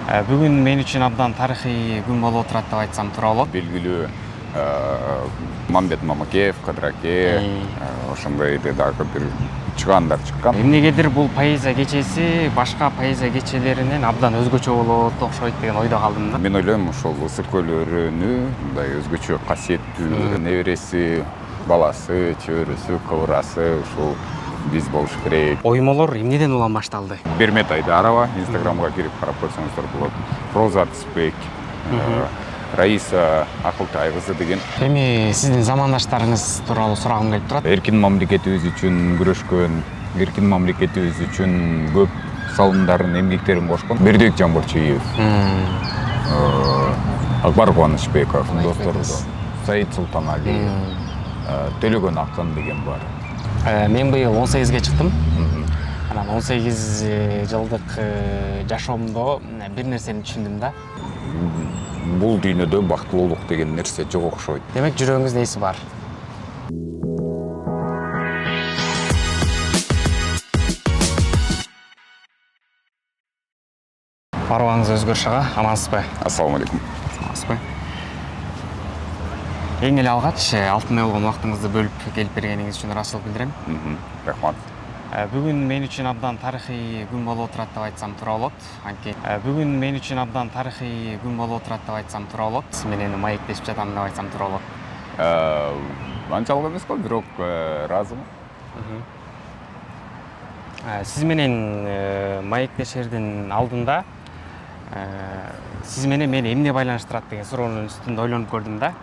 Бүгүн мен үчүн абдан тарыхый күн болуп отурат деп айтсам туура болот. Белгилүү Мамбет Мамакеев, Кадыраке, ошондой дагы бир чыгаандар чыккан. Эмнегедир бул поэзия кечеси башка поэзия кечелеринен абдан өзгөчө болот окшойт деген ойдо калдым да. Мен ойлойм, ошол Ысык көл өрөөнү мындай өзгөчө касиеттүү небереси, баласы, чөбөрөсү, кыбырасы ушул биз болуш керек. Оймолор эмнеден улам башталды? Бермет Айдарова инстаграмга кирип карап көрсөңүздөр болот. Проза Түспек, Раиса Акылтай кызы деген. Эми сиздин замандаштарыңыз тууралуу сурагым келип турат. Эркин мамлекетибиз үчүн күрөшкөн, эркин мамлекетибиз үчүн көп салымдарын, эмгектерин кошкон Бердибек Жамбырчиев, Акбар Кубанычбеков, достору, Саид Султаналиев, Төлөгөн Акын деген бар. Мен быйыл 18-ге чыктым. Анан 18 жылдык жашоомдо бир нерсени түшүндүм да. Бул дүйнөдө бактылуулук деген нерсе жок окшойт. Демек жүрөгүңүздө эси бар. Барыбаңыз өзгөрүш ага, амансызбы? Ассаламу алейкум. Амансызбы? Эң эле алгач алтын болгон убактыңызды бөлүп келип бергениңиз үчүн ыраазычылык билдирем. Рахмат. Бүгүн мен үчүн абдан тарыхый күн болуп отурат деп айтсам туура болот. Бүгүн мен үчүн абдан тарыхый күн болуп отурат деп айтсам туура болот. Сиз менен маектешип жатам деп айтсам туура болот. Анчалык эмес го, бирок ыраазымын. Сиз менен маектешердин алдында сиз менен мени эмне байланыштырат деген суроонун үстүндө ойлонуп көрдүм да.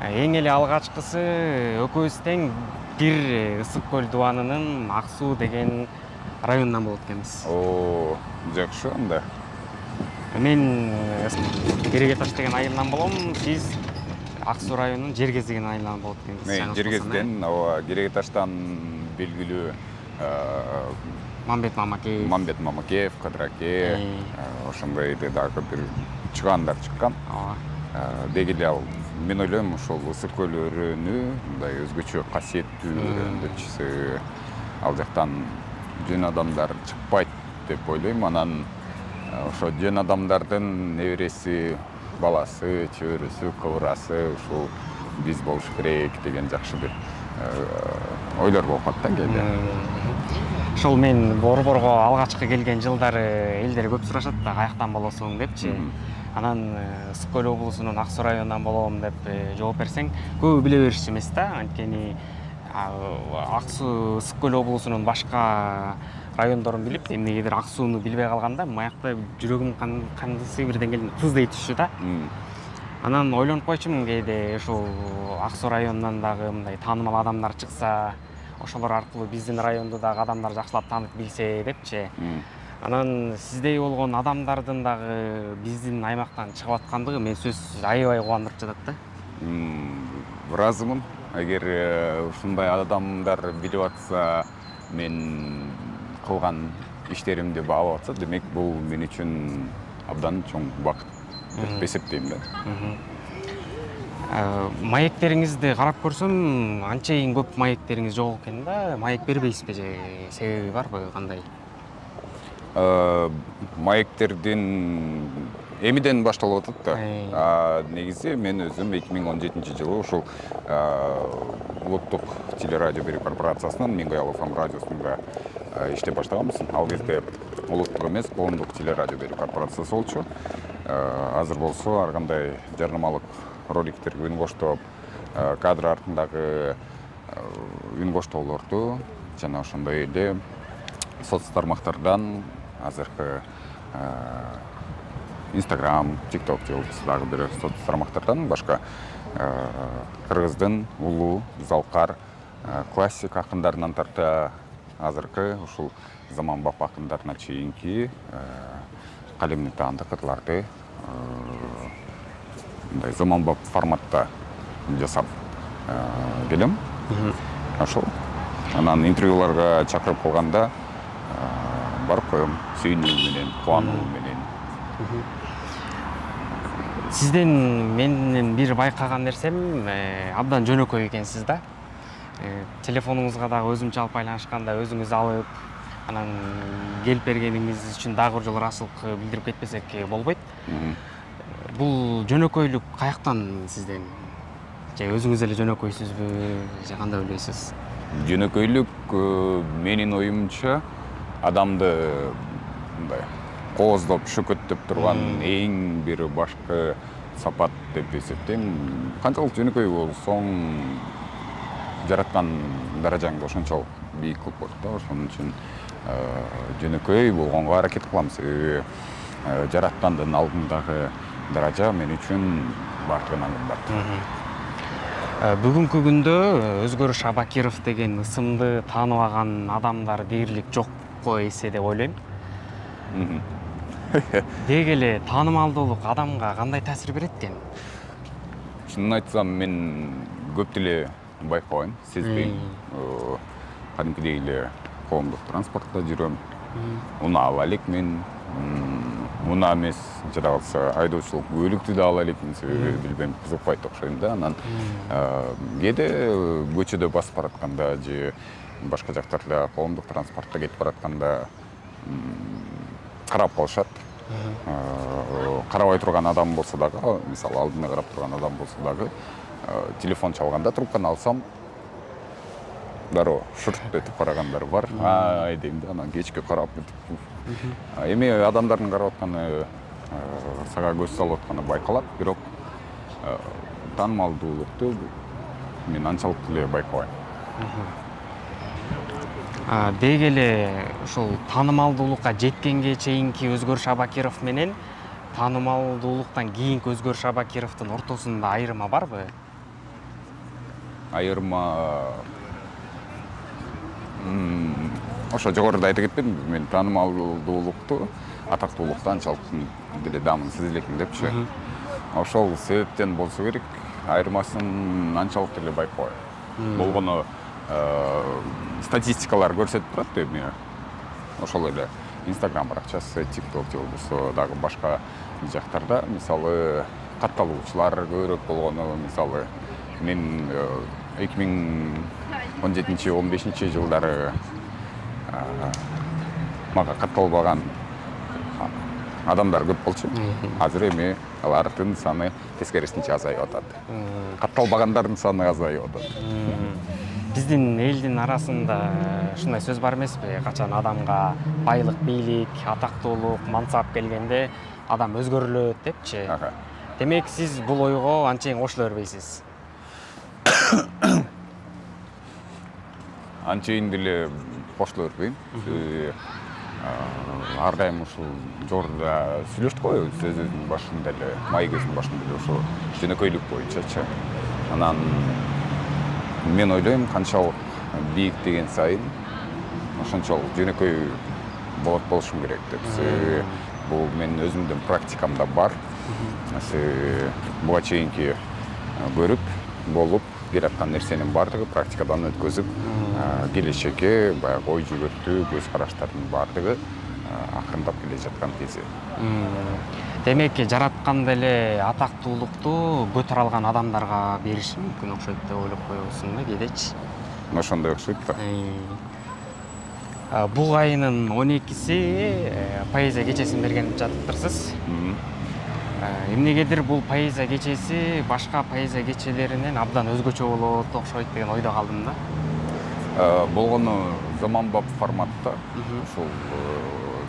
Эң эле алгачкысы экөөбүз тең бир Ысык көл дубанынын Ак суу деген районунан болот экенбиз. Жакшы анда. Мен Кереге таш деген айылынан болом, сиз Ак суу районунун Жергез деген айылынан болот экенбиз. Мен Жергезден, Кереге таштан белгилүү Мамбет Мамакеев, Кадыраке, ошондой дагы бир чыгаандар чыккан. Деги эле ал мен ойлойм, ошол Ысык көл өрөөнү мындай өзгөчө касиеттүү өрөөн. Ал жактан жөн адамдар чыкпайт деп ойлойм. Анан ошо жөн адамдардын небереси, баласы, чөбөрөсү, кыбырасы ушул биз болуш керек деген жакшы бир ойлор болуп калат да кээде. Ошол мен Борборго алгачкы келген жылдары элдер көп сурашат да, каяктан болосуң депчи. Анан Ысык көл облусунун Ак суу районунан болом деп жооп берсең, көбү биле беришчү эмес да. Анткени Ак суу Ысык көл облусунун башка райондорун билип, эмнегедир Ак сууну билбей калганда, маякта жүрөгүм кандайсы бир деңгээлде тыздый түшчү да. Анан ойлонуп койчумун, кээде ушул Ак суу районунан дагы мындай таанымал адамдар чыкса, ошолор аркылуу биздин районду дагы адамдар жакшылап таанып билсе депчи. Анан сиздей болгон адамдардын дагы биздин аймактан чыгып аткандыгы мени сөзсүз аябай кубандырып жатат да. Ыраазымын. Эгер ушундай адамдар билип атса, мен кылган иштеримди баалап атса, демек бул мен үчүн абдан чоң бакыт деп эсептейм да. Маектериңизди карап көрсөм, анчейин көп маектериңиз жок экен да. Маек бербейсизби же себеби барбы, кандай? Маектердин эмиден башталып атат да. Негизи мен өзүм 2017-жылы ушул улуттук телерадио берүү корпорациясынын Меңгой ФМ радиосунда иштеп баштаганбыз. Ал кезде улуттук эмес, коомдук телерадио берүү корпорациясы болчу. Азыр болсо ар кандай жарнамалык роликтерге үн коштоп, кадр артындагы үн коштоолорду жана ошондой эле соц тармактардан азыркы Instagram, TikTok же болбосо дагы бир соц тармактардан башка кыргыздын улуу, залкар, классик акындарынан тарта азыркы ушул заманбап акындарына чейинки калемдик таандык ырларды мындай заманбап форматта жасап келем. Ошол. Анан интервьюларга чакырып калганда барып коем, сүйүнүү менен, кубануу менен. Сизден менин бир байкаган нерсем, абдан жөнөкөй экенсиз да. Телефонуңузга дагы өзүм чалып байланышканда өзүңүз алып, Анан келип бергениңиз үчүн дагы бир жолу ыраазычылык билдирип кетпесек болбойт. Бул жөнөкөйлүк каяктан сизден? Же өзүңүз эле жөнөкөйсүзбү, же кандай ойлойсуз? Жөнөкөйлүк менин оюмча адамды мындай кооздоп шөкөттөп турган эң бир башкы сапат деп эсептейм. Канчалык жөнөкөй болсоң, жараткан даражаңды ошончолук бийик кылып коет да. Ошон үчүн жөнөкөй болгонго аракет кылам. Себеби жараткандын алдындагы даража мен үчүн баардыгынан кымбат. Бүгүнкү күндө Өзгөрүш Абакиров деген ысымды тааныбаган адамдар дээрлик жокко эсе деп ойлойм. Деги эле таанымалдуулук адамга кандай таасир берет экен? Чынын айтсам, мен көп деле байкабайм, сезбейм. Кадимкидей эле коомдук транспортто жүрөм. Унаап элек мен. Муна эмес, жада калса айдоочулук көйлүктү да ала элекмин, себеби билбейм, кызыкпайт окшойм да. Анан кээде көчөдө басып баратканда же башка жактарда коомдук транспортто кетип баратканда карап калышат. Карабай турган адам болсо дагы, мисалы алдына карап турган адам болсо дагы, телефон чалганда трубканы алсам, дароо шурт этип карагандар бар. Ай дейм да, анан кечке карап этип. Эми адамдардын карап атканы, сага көз салып атканы байкалат, бирок таанымалдуулукту мен анчалык деле байкабайм. Деги эле ушул таанымалдуулукка жеткенге чейинки Өзгөрүш Абакиров менен таанымалдуулуктан кийинки Өзгөрүш Абакировдун ортосунда айырма барбы? Айырма ошо жогоруда айта кетпедимби, мен таанымалдуулукту атактуулуктан анчалык деле даамын сезилекмин депчи. Ошол себептен болсо керек, айырмасын анчалык деле байкабайм. Болгону статистикалар көрсөтүп турат эми. Ошол эле Instagram баракчасы, TikTok же болбосо дагы башка жактарда, мисалы, катталуучулар көбүрөөк болгону, мисалы, мен 2017-15 жылдары мага катталбаган адамдар көп болчу. Азыр эми алардын саны тескерисинче азайып атат. Катталбагандардын саны азайып атат. Биздин элдин арасында ушундай сөз бар эмеспи? Качан адамга байлык, бийлик, атактуулук, мансап келгенде адам өзгөрүлөт депчи. Демек, сиз бул ойго анчейин кошула бербейсиз? Анчейин деле кошула бербейм. Ар дайым ушул жогоруда сүйлөштүк го, сөзүбүздүн башында эле, маегибиздин башында эле ошо жөнөкөйлүк боюнчачы. Анан мен ойлойм, канчалык бийиктеген сайын ошончолук жөнөкөй болушум керек деп. Себеби бул менин өзүмдүн практикамда бар. Себеби буга чейинки көрүп, болуп келаткан нерсенин баардыгы практикадан өткөзүп, келечекке баягы ой жүгөртүү, көз караштардын баардыгы акырындап келе жаткан кези. Демек, жаратканда эле атактуулукту көтөрө алган адамдарга бериши мүмкүн окшойт деп ойлоп коесуң да кээдечи? Ошондой окшойт да. Бул айынын 12-си поэзия кечесин берген жатыптырсыз. Эмнегедир бул поэзия кечеси башка поэзия кечелеринен абдан өзгөчө болот окшойт деген ойдо калдым да. Болгону заманбап форматта, ушул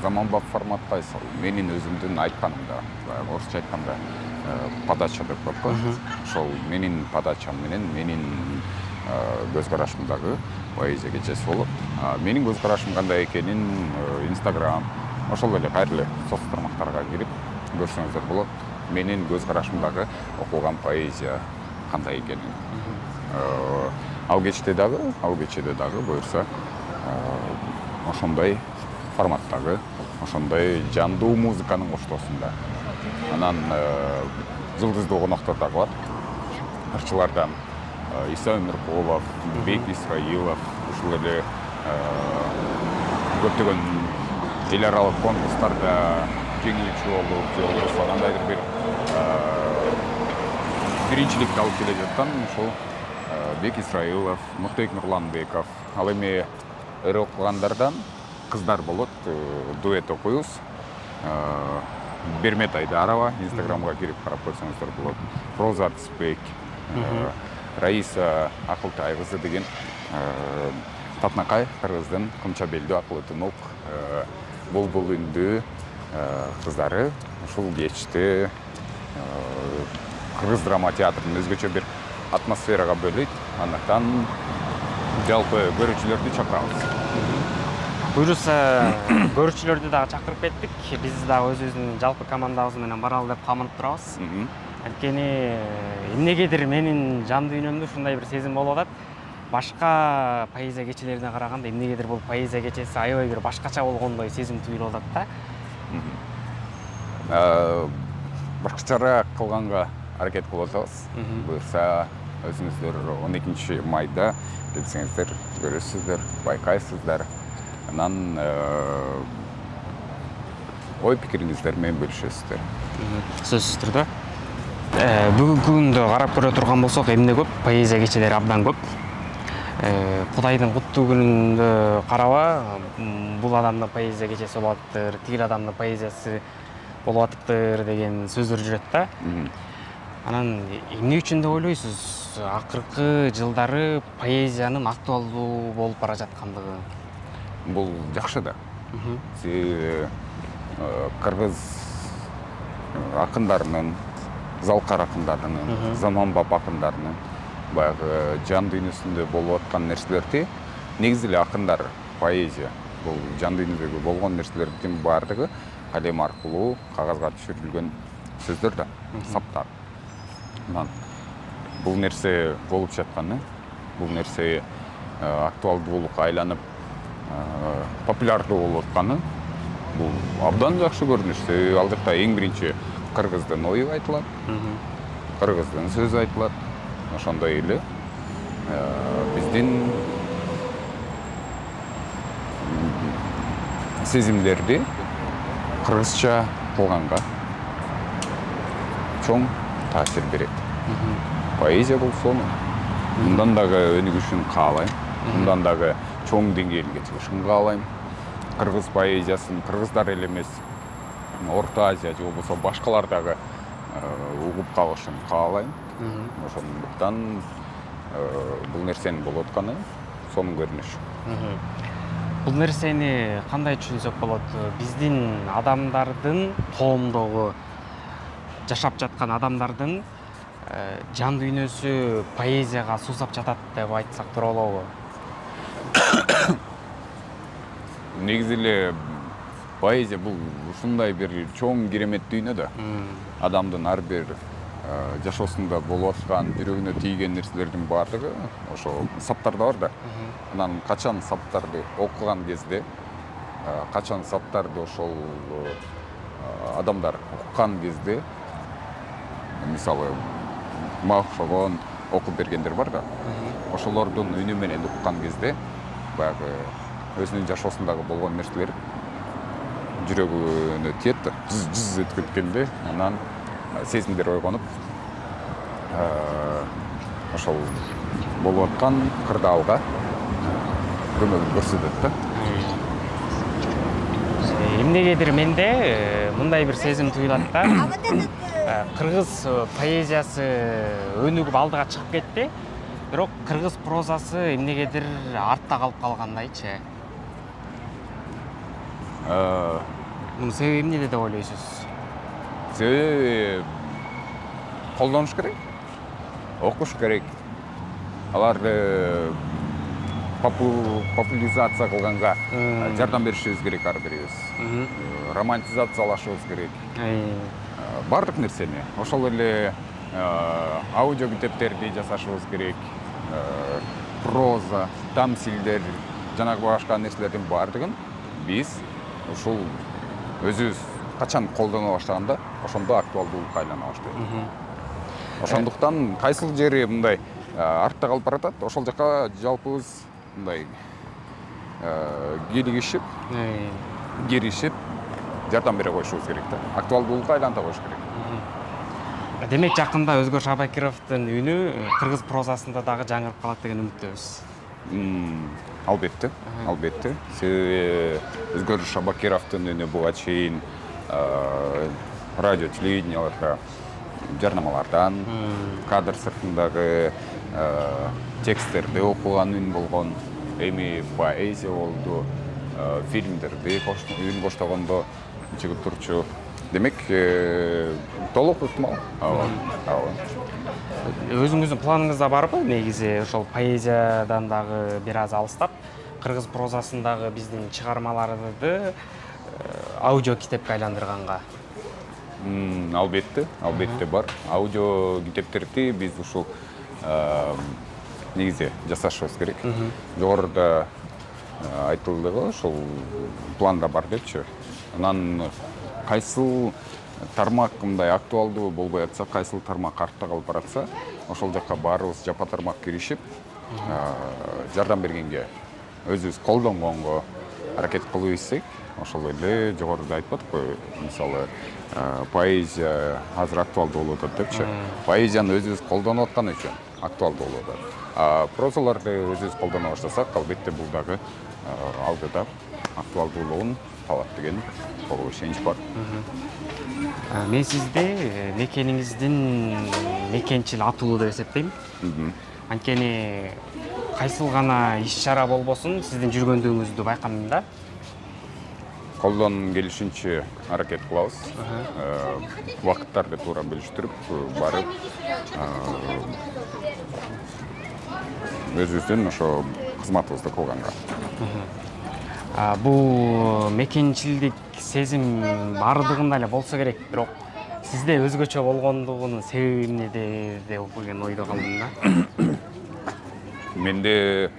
заманбап форматка менин өзүмдүн айтканымда, орусча айтканда подача деп коет го. Ошол менин подачам менен менин көз карашымдагы поэзия кечеси болот. Менин көз карашым кандай экенин Instagram, ошол эле кайрылы соц тармактарга кирип көрсөңүздөр болот. Менин көз карашымдагы окулган поэзия кандай экенин. Ал кечеде дагы буюрса ошондой форматтагы, ошондой жандуу музыканын коштоосунда. Анан жылдыздуу коноктор дагы бар. Ырчылардан Иса Өмүркулов, Бек Исраилов, ушул эле көптөгөн эл аралык конкурстарда жеңүүчү болуп, же болбосо кандайдыр бир биринчиликти алып келе жаткан ушул Бек Исраилов, Нуртек Нурланбеков. Ал эми ыры окугандардан кыздар болот, дуэт окуйбуз. Бермет Айдарова, инстаграмга кирип карап көрсөңүздөр болот. Проза Артисбек, Раиса Акылтай кызы деген Татнакай кыргыздын Кымча белдүү Акылтынок бул үндүү кыздары ушул кечти кыргыз драма театрын өзгөчө бир атмосферага бөлөйт. Андыктан жалпы көрүүчүлөрдү чакырабыз. Буюрса көрүүчүлөрдү дагы чакырып кеттик. Биз дагы өзүбүздүн жалпы командабыз менен баралы деп камынып турабыз. Анткени эмнегедир менин жан дүйнөмдө ушундай бир сезим болуп атат. Башка поэзия кечелерине караганда эмнегедир бул поэзия кечеси аябай бир башкача болгондой сезим түйүлүп атат да. Башкачараак кылганга аракет кылып атабыз. Буюрса өзүңүздөр 12 майда келсеңиздер, көрөсүздөр, байкайсыздар. Анан ой пикириңиздер менен бөлүшөсүздөр. Сөзсүз түрдө. Бүгүнкү күндө карап көрө турган болсок, эмне көп, поэзия кечелери абдан көп. Кудайдын куттуу күнүндө караба, бул адамдын поэзия кечеси болуп атыптыр, тигил адамдын поэзиясы болуп атыптыр деген сөздөр жүрөт да. Анан эмне үчүн деп ойлойсуз? Акыркы жылдары поэзиянын актуалдуу болуп бара жаткандыгы. Бул жакшы да. Кыргыз акындарынын, залкар акындарынын, заманбап акындарынын баягы жан дүйнөсүндө болуп аткан нерселерди негизи эле акындар, поэзия бул жан дүйнөдөгү болгон нерселердин баардыгы калем аркылуу кагазга түшүрүлгөн сөздөр да, саптар. Анан бул нерсе болуп жатканы, бул нерсе актуалдуулукка айланып популярдуу болуп атканы бул абдан жакшы көрүнүш. Ал жакта эң биринчи кыргыздын ою айтылат, кыргыздын сөзү айтылат. Ошондой эле биздин сезимдерди кыргызча кылганга чоң таасир берет. Поэзия болсо мындан дагы өнүгүшүн каалайм, мындан дагы чоң деңгээлге чыгышын каалайм. Кыргыз поэзиясын кыргыздар эле эмес, Орто Азия же болбосо башкалар дагы угуп калышын каалайм. Ошондуктан бул нерсенин болуп атканы сонун көрүнүш. Бул нерсени кандай түшүнсөк болот? Биздин адамдардын, коомдогу жашап жаткан адамдардын жан дүйнөсү поэзияга суусап жатат деп айтсак туура болобу? Негизи эле поэзия бул ушундай бир чоң керемет дүйнө да. Адамдын ар бир жашоосунда болуп аткан, жүрөгүнө тийген нерселердин баардыгы ошо саптарда бар да. Анан качан саптарды окуган кезде, качан саптарды ошол адамдар уккан кезде, мисалы мага окшогон окуп бергендер бар да. Ошолордун үнү менен уккан кезде баягы өзүнүн жашоосундагы болгон нерселер жүрөгүнө тиет да, жыз өтүп кеткенде, анан сезимдер ойгонуп, ошол болуп аткан кырдаалга көмөгүн көрсөтөт да. Эмнегедир менде мындай бир сезим туюлат да. Кыргыз поэзиясы өнүгүп алдыга чыгып кетти, бирок кыргыз прозасы эмнегедир артта калып калгандайчы. Мунун себеби эмнеде деп ойлойсуз? Себеби колдонуш керек, окуш керек. Аларды популяризация кылганга жардам беришибиз керек ар бирибиз. Романтизациялашыбыз керек. Бардык нерсени. Ошол эле аудио китептерди жасашыбыз керек. Проза, тамсилдер, жанагы башка нерселердин бардыгын биз ушул өзүбүз качан колдоно баштаганда, ошондо актуалдуулукка айлана баштайт. Ошондуктан кайсыл жери мындай артта калып баратат, ошол жака жалпыбыз мындай кийлигишип, киришип, жардам бере коюшубуз керек да. Актуалдуулукка айланта коюш керек. Демек жакында Өзгөр Шабакировдун үнү кыргыз прозасында дагы жаңырып калат деген үмүттөбүз. Албетте, албетте. Себеби Өзгөрүш Абакировдун үнү буга чейин радио, телевиденияларда жарнамалардан, кадр сыртындагы тексттерди окуган үн болгон, эми поэзия болду, фильмдерди үн коштогондо чыгып турчу. Демек, толук ыктымал. Өзүңүздүн планыңызда барбы негизи ошол поэзиядан дагы бир аз алыстап кыргыз прозасындагы биздин чыгармаларды аудио китепке айландырганга? Албетте бар. Аудио китептерди биз ушул негизи жасашыбыз керек. Жогоруда айтылды го, ушул планда бар депчи. Анан кайсыл тармак мындай актуалдуу болбой атса, кайсыл тармак артта калып баратса, ошол жакка баарыбыз жапа тармак киришип, жардам бергенге, өзүбүз колдонгонго аракет кылып ийсек, ошол эле жогоруда айтпадыкпы, мисалы поэзия азыр актуалдуу болуп атат депчи. Поэзияны өзүбүз колдонуп аткан үчүн актуалдуу болуп атат. Прозаларды өзүбүз колдоно баштасак, албетте бул дагы алдыда актуалдуулугун табат деген толук ишенич бар. Мен сизди мекениңиздин мекенчил атуулу деп эсептейм. Анткени кайсыл гана иш-чара болбосун сиздин жүргөндүгүңүздү байкадым да. Колдон келишинче аракет кылабыз. Убакыттарды туура билиштирип, барып өзүбүздүн ошо кызматыбызды кылганга. Бул мекенчилдик сезим баардыгында эле болсо керек, бирок сизде өзгөчө болгондугунун себеби эмнеде деп деген ойдо калдым да. Менде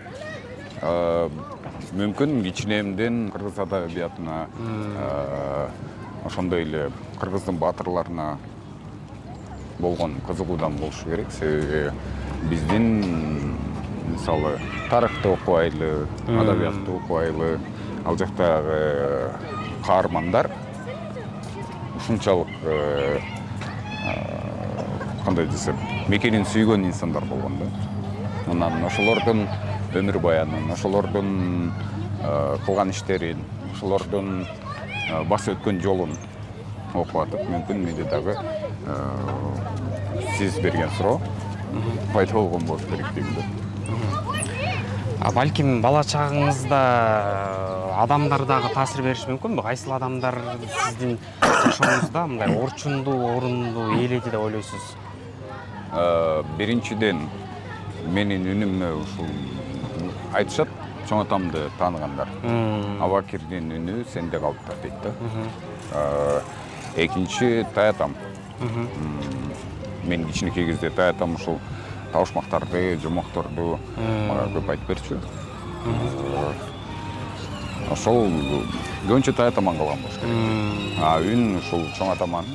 мүмкүн кичинемден кыргыз адабиятына, ошондой эле кыргыздын баатырларына болгон кызыгуудан болушу керек. Себеби биздин мисалы тарыхты окубайлы, адабиятты окубайлы, ал жактагы каармандар ушунчалык кандай десем, мекенин сүйгөн инсандар болгон да. Анан ошолордун өмүр баянын, ошолордун кылган иштерин, ошолордун басып өткөн жолун окуп атып, мүмкүн менде дагы сиз берген суроо пайда болгон болуш керек дейм да. Балким бала чагыңызда адамдар дагы таасир бериши мүмкүнбү? Кайсыл адамдар сиздин жашооңузда мындай орчундуу орунду ээледи деп ойлойсуз? Биринчиден менин үнүмө ушул айтышат, чоң атамды тааныгандар. Абакирдин үнү сенде калыптыр дейт да. Экинчи таятам. Мен кичинекей кезде таятам ушул табышмактарды, жомокторду мага көп айтып берчү. Ошол көбүнчө таятаман калган болуш керек. Үн ушул чоң атаман.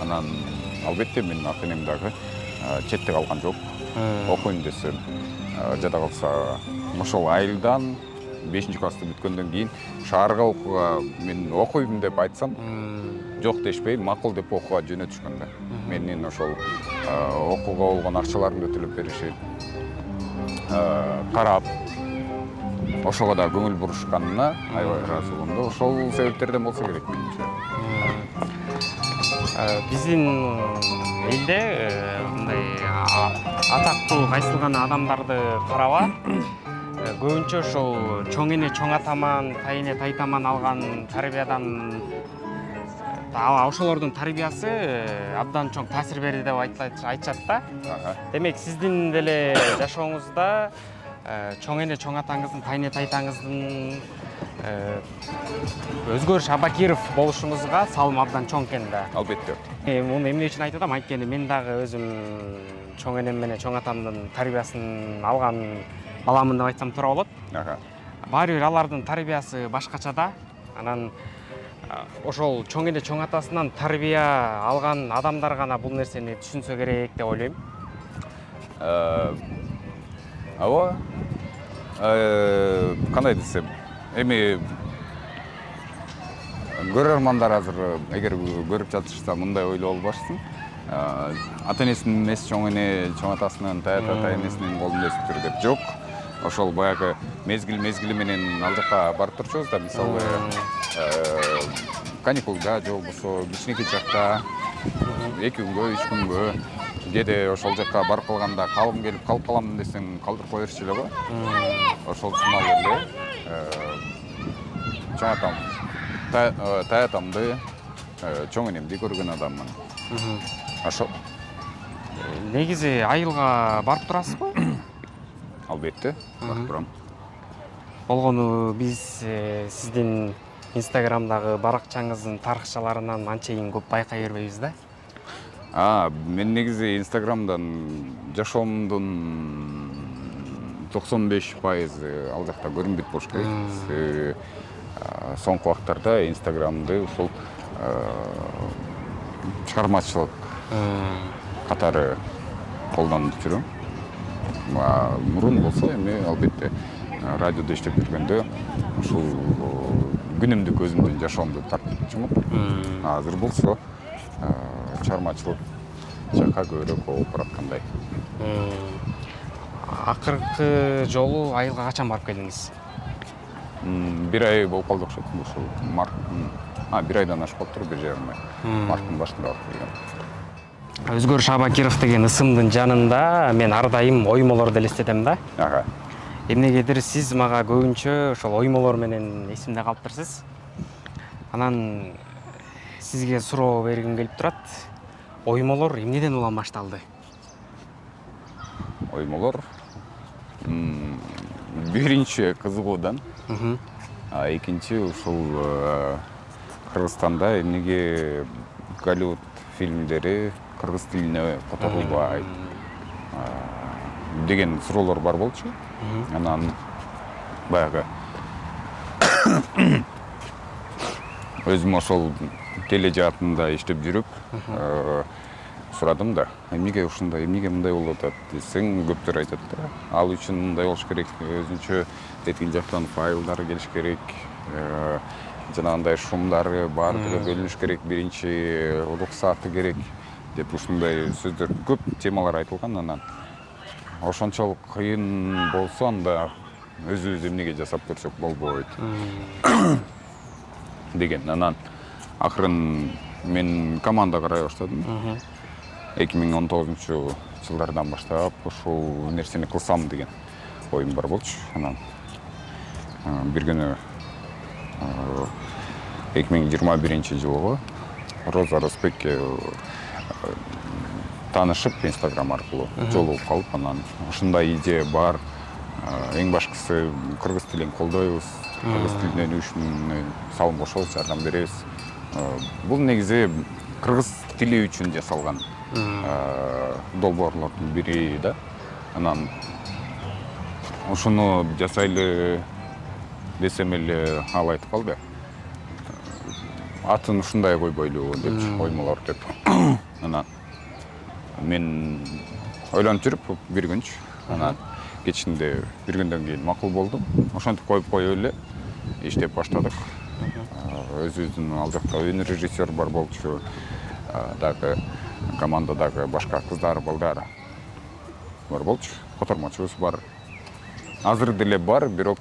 Анан албетте менин ата энем дагы четте калган жок. Окуйм десем, жада калса ошол айылдан 5-классты бүткөндөн кийин шаарга окууга мен окуйм деп айтсам, жок дешпей, макул деп окууга жөнөтүшкөн да. Менин ошол окууга болгон акчаларымды төлөп беришип, карап, ошого да көңүл бурушканына аябай ыраазы болом да. Ошол себептерден болсо керек менимче. Биздин элде мындай атактуу кайсыл гана адамдарды караба, көбүнчө ошол чоң эне, чоң атаман, тай эне, тайтаман алган тарбиядан ошолордун тарбиясы абдан чоң таасир берди деп айтышат да. Демек сиздин деле жашооңузда чоң эне, чоң атаңыздын, тай эне, тайтаңыздын Өзгөрүш Абакиров болушуңузга салым абдан чоң экен да. Албетте. Муну эмне үчүн айтып атам? Анткени мен дагы өзүм чоң энем менен чоң атамдын тарбиясын алган баламын деп айтсам туура болот. Баары бир алардын тарбиясы башкача да. Анан ошол чоң эне, чоң атасынан тарбия алган адамдар гана бул нерсени түшүнсө керек деп ойлойм. Ооба. Кандай десем, эми көрөрмандар азыр эгер көрүп жатышса мындай ойлоп албашсын. Ата энесинин эмес, чоң эне, чоң атасынын, тай ата, тай энесинин колунда өсүптүр деп жок. ошол баягы мезгили менен ал жака барып турчубуз да, мисалы каникулда же болбосо кичинекей чакта 2 күнгө 3 күнгө кээде ошол жака барып калганда калым келип калып калам десең калтырып кое берчү эле го. Ошол сымал эле чоң атам таятамды чоң энемди көргөн адаммын. Ошол негизи айылга барып турасызбы? албетте барып турам. Болгону биз сиздин Инстаграмдагы баракчаңыздын тарыхчаларынан анчейин көп байкай бербейбиз да. Мен негизи Инстаграмдан жашоомдун 95% ал жакта көрүнбөйт болуш керек. Соңку убактарда Инстаграмды ушул чыгармачылык катары колдонуп жүрөм. Мурун болсо эми албетте радиодо иштеп жүргөндө ушул күнүмдүк өзүмдүн жашоомду тартып чыгып, азыр болсо чыгармачылык жакка көбүрөөк болуп бараткандай. Акыркы жолу айылга качан барып келдиңиз? 1 ай болуп калды окшойт. Ушул март, 1 айдан ашып калыптыр, 1,5 ай. Марттын башында барып келгем. Өзгөр Шабакиров деген ысымдын жанында мен ар дайым оймолорду элестетем да. Эмнегедир сиз мага көбүнчө ошол оймолор менен эсимде калыптырсыз. Анан сизге суроо бергим келип турат. Оймолор эмнеден улам башталды? Оймолор биринчи кызыгуудан, экинчи ушул Кыргызстанда эмнеге Голливуд фильмдери кыргыз тилине которулбайт деген суроолор бар болчу. Анан баягы өзүм ошол теле жаатында иштеп жүрүп сурадым да, эмнеге ушундай, эмнеге мындай болуп атат десең, көптөр айтат да. Ал үчүн мындай болуш керек, өзүнчө тетиги жактан файлдары келиш керек, жанагындай шумдары баардыгы бөлүнүш керек, биринчи уруксаты керек деп ушундай сөздөр көп темалар айтылган. Анан ошончолук кыйын болсо анда өзүбүз эмнеге жасап көрсөк болбойт деген. Анан акырын мен команда карай баштадым. 2019-жылдардан баштап ушул нерсени кылсам деген оюм бар болчу. Анан бир күнү 2021-жылы Роза Роспекке таанышып Инстаграм аркылуу жолугуп калып, анан ушундай идея бар. Эң башкысы кыргыз тилин колдойбуз, кыргыз тилинен үчүн салым кошобуз, жардам беребиз. Бул негизи кыргыз тили үчүн жасалган долбоорлордун бири да. Анан ушуну жасайлы десем эле ал айтып калды. Атын ушундай койбойлу деп, оймолор деп. Анан мен ойлонуп жүрүп бир күнчү, анан кечинде бир күндөн кийин макул болдум. Ошентип коюп коюп эле иштеп баштадык. Өзүбүздүн ал жакта өнөр режиссер бар болчу, дагы командадагы башка кыздар, балдар бар болчу, котормочубуз бар. Азыр деле бар, бирок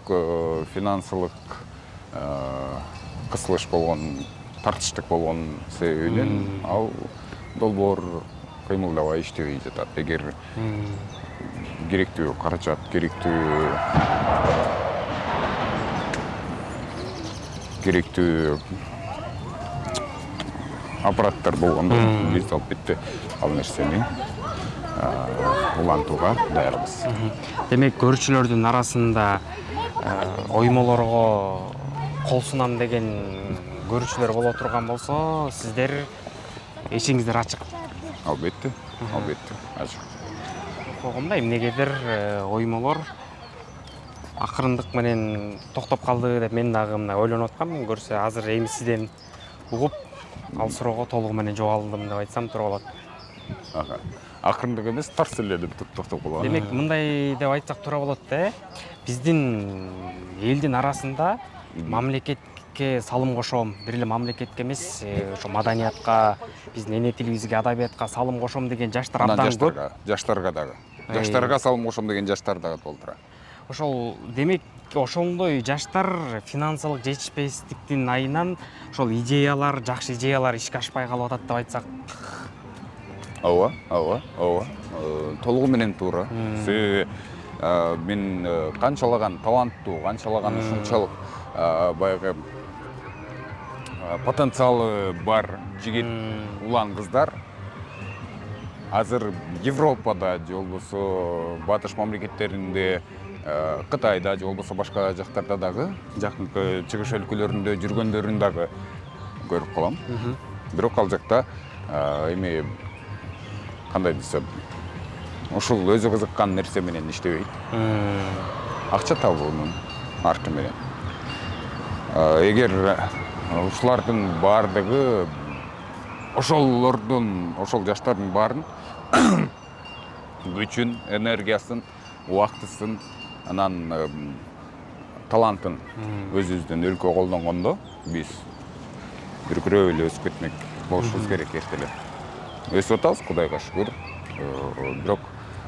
финансылык кысылыш болгон, тартыштык болгон себебинен ал долбоор кыймылдабай иштебей жатат. Эгер керектүү каражат, керектүү аппараттар болгондо биз албетте ал нерсени улантууга даярбыз. Демек, көрүүчүлөрдүн арасында оймолорго кол сунам деген көрүүчүлөр боло турган болсо, сиздер эшигиңиздер ачык. Албетте, ачык. Койгондо эмнегедир оймолор акырындык менен токтоп калды деп мен дагы мына ойлонуп аткам. Көрсө азыр эми сизден угуп ал суроого толугу менен жооп алдым деп айтсам туура болот. Акырындык эмес, тарс эле деп токтоп калган. Демек, мындай деп айтсак туура болот да. Биздин элдин арасында мамлекетке салым кошом, бир эле мамлекетке эмес, ошо маданиятка, биздин эне тилибизге, адабиятка салым кошом деген жаштар абдан көп. Жаштарга дагы. Жаштарга салым кошом деген жаштар дагы толтура. ошол демек ошондой жаштар финансылык жетишпестиктин айынан ошол идеялар, жакшы идеялар ишке ашпай калып атат деп айтсак. ооба толугу менен туура. Мен канчалаган таланттуу, канчалаган ушунчалык баягы потенциалы бар жигит улан кыздар азыр Европада же болбосо батыш мамлекеттеринде, Кытайда же болбосо башка жактарда дагы, жакынкы чыгыш өлкөлөрүндө жүргөндөрүн дагы көрүп калам. Бирок ал жакта эми кандай десем, ушул өзү кызыккан нерсе менен иштебейт. Акча табуунун арты менен. Эгер ушулардын бардыгы ошол жаштардын баарын күчүн, энергиясын, убактысын, анан талантын өзүбүздүн өлкө колдонгондо биз бүркүрөп эле өсүп кетмек болушубуз керек эртелеп. Өсүп атабыз, Кудайга шүгүр. Бирок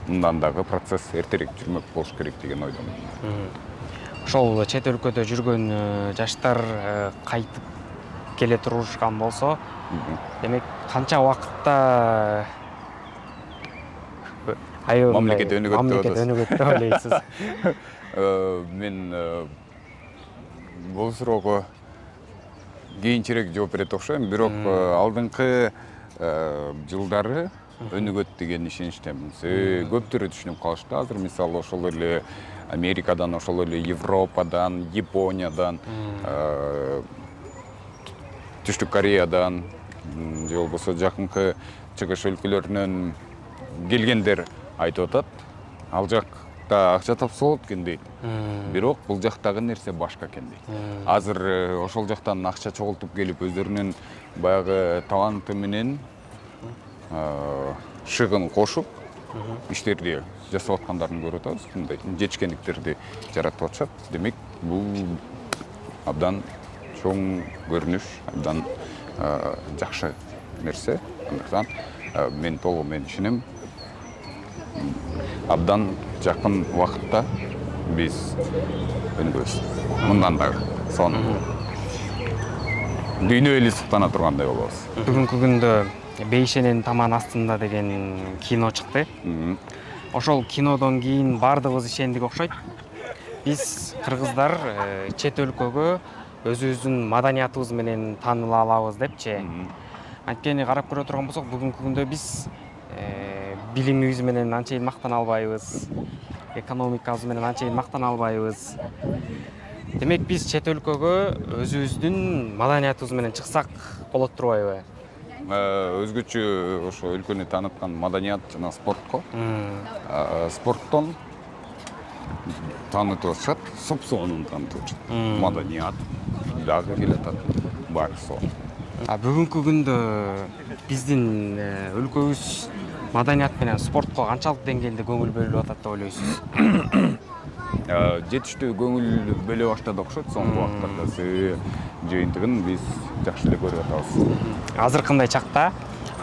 мындан дагы процесс эртерээк жүрмөк болуш керек деген ойдомун. Ошол чет өлкөдө жүргөн жаштар кайтып келе турушкан болсо, демек канча убакытта мамлекет өнүгөт деп ойлойсуз? Мен бул суроого кийинчерээк жооп берет окшойм, бирок алдыңкы жылдары өнүгөт деген ишеничтемин. Көптөрү түшүнүп калышты. Азыр мисалы ошол эле Америкадан, ошол эле Европадан, Япониядан, Түштүк Кореядан, же болбосо жакынкы чыгыш өлкөлөрүнөн келгендер айтып атат. Ал жакта акча тапса болот экен дейт. Бирок бул жактагы нерсе башка экен дейт. Азыр ошол жактан акча чогултуп келип, өздөрүнүн баягы таланты менен шыгын кошуп иштерди жасап аткандарын көрүп атабыз. Мындай жетишкендиктерди жаратып атышат. Демек, бул абдан чоң көрүнүш, абдан жакшы нерсе. Андыктан мен толугу менен ишенем. Абдан жакын убакытта биз өнүгөбүз. Мындан дагы сонун дүйнө эли суктана тургандай болобуз. Бүгүнкү күндө Бейшенин таман астында деген кино чыкты. Ошол кинодон кийин бардыгыбыз ишендик окшойт. Биз кыргыздар чет өлкөгө өзүбүздүн маданиятыбыз менен тааныла алабыз депчи. Анткени карап көрө турган болсок, бүгүнкү күндө биз билимибиз менен анчейин мактана албайбыз, экономикабыз менен анчейин мактана албайбыз. Демек, биз чет өлкөгө өзүбүздүн маданиятыбыз менен чыксак болот турбайбы? Өзгөчө ошо өлкөнү тааныткан маданият жана спортко. Спорттон таанытып атышат, сопсуонун таанытып атышат. Маданият дагы келатат, баары сол. Бүгүнкү күндө биздин өлкөбүз маданият менен спортко канчалык деңгээлде көңүл бөлүп атат деп ойлойсуз? Жетиштүү көңүл бөлө баштады окшойт соңку убакыттарда. Жыйынтыгын биз жакшы эле көрүп атабыз. Азыркындай чакта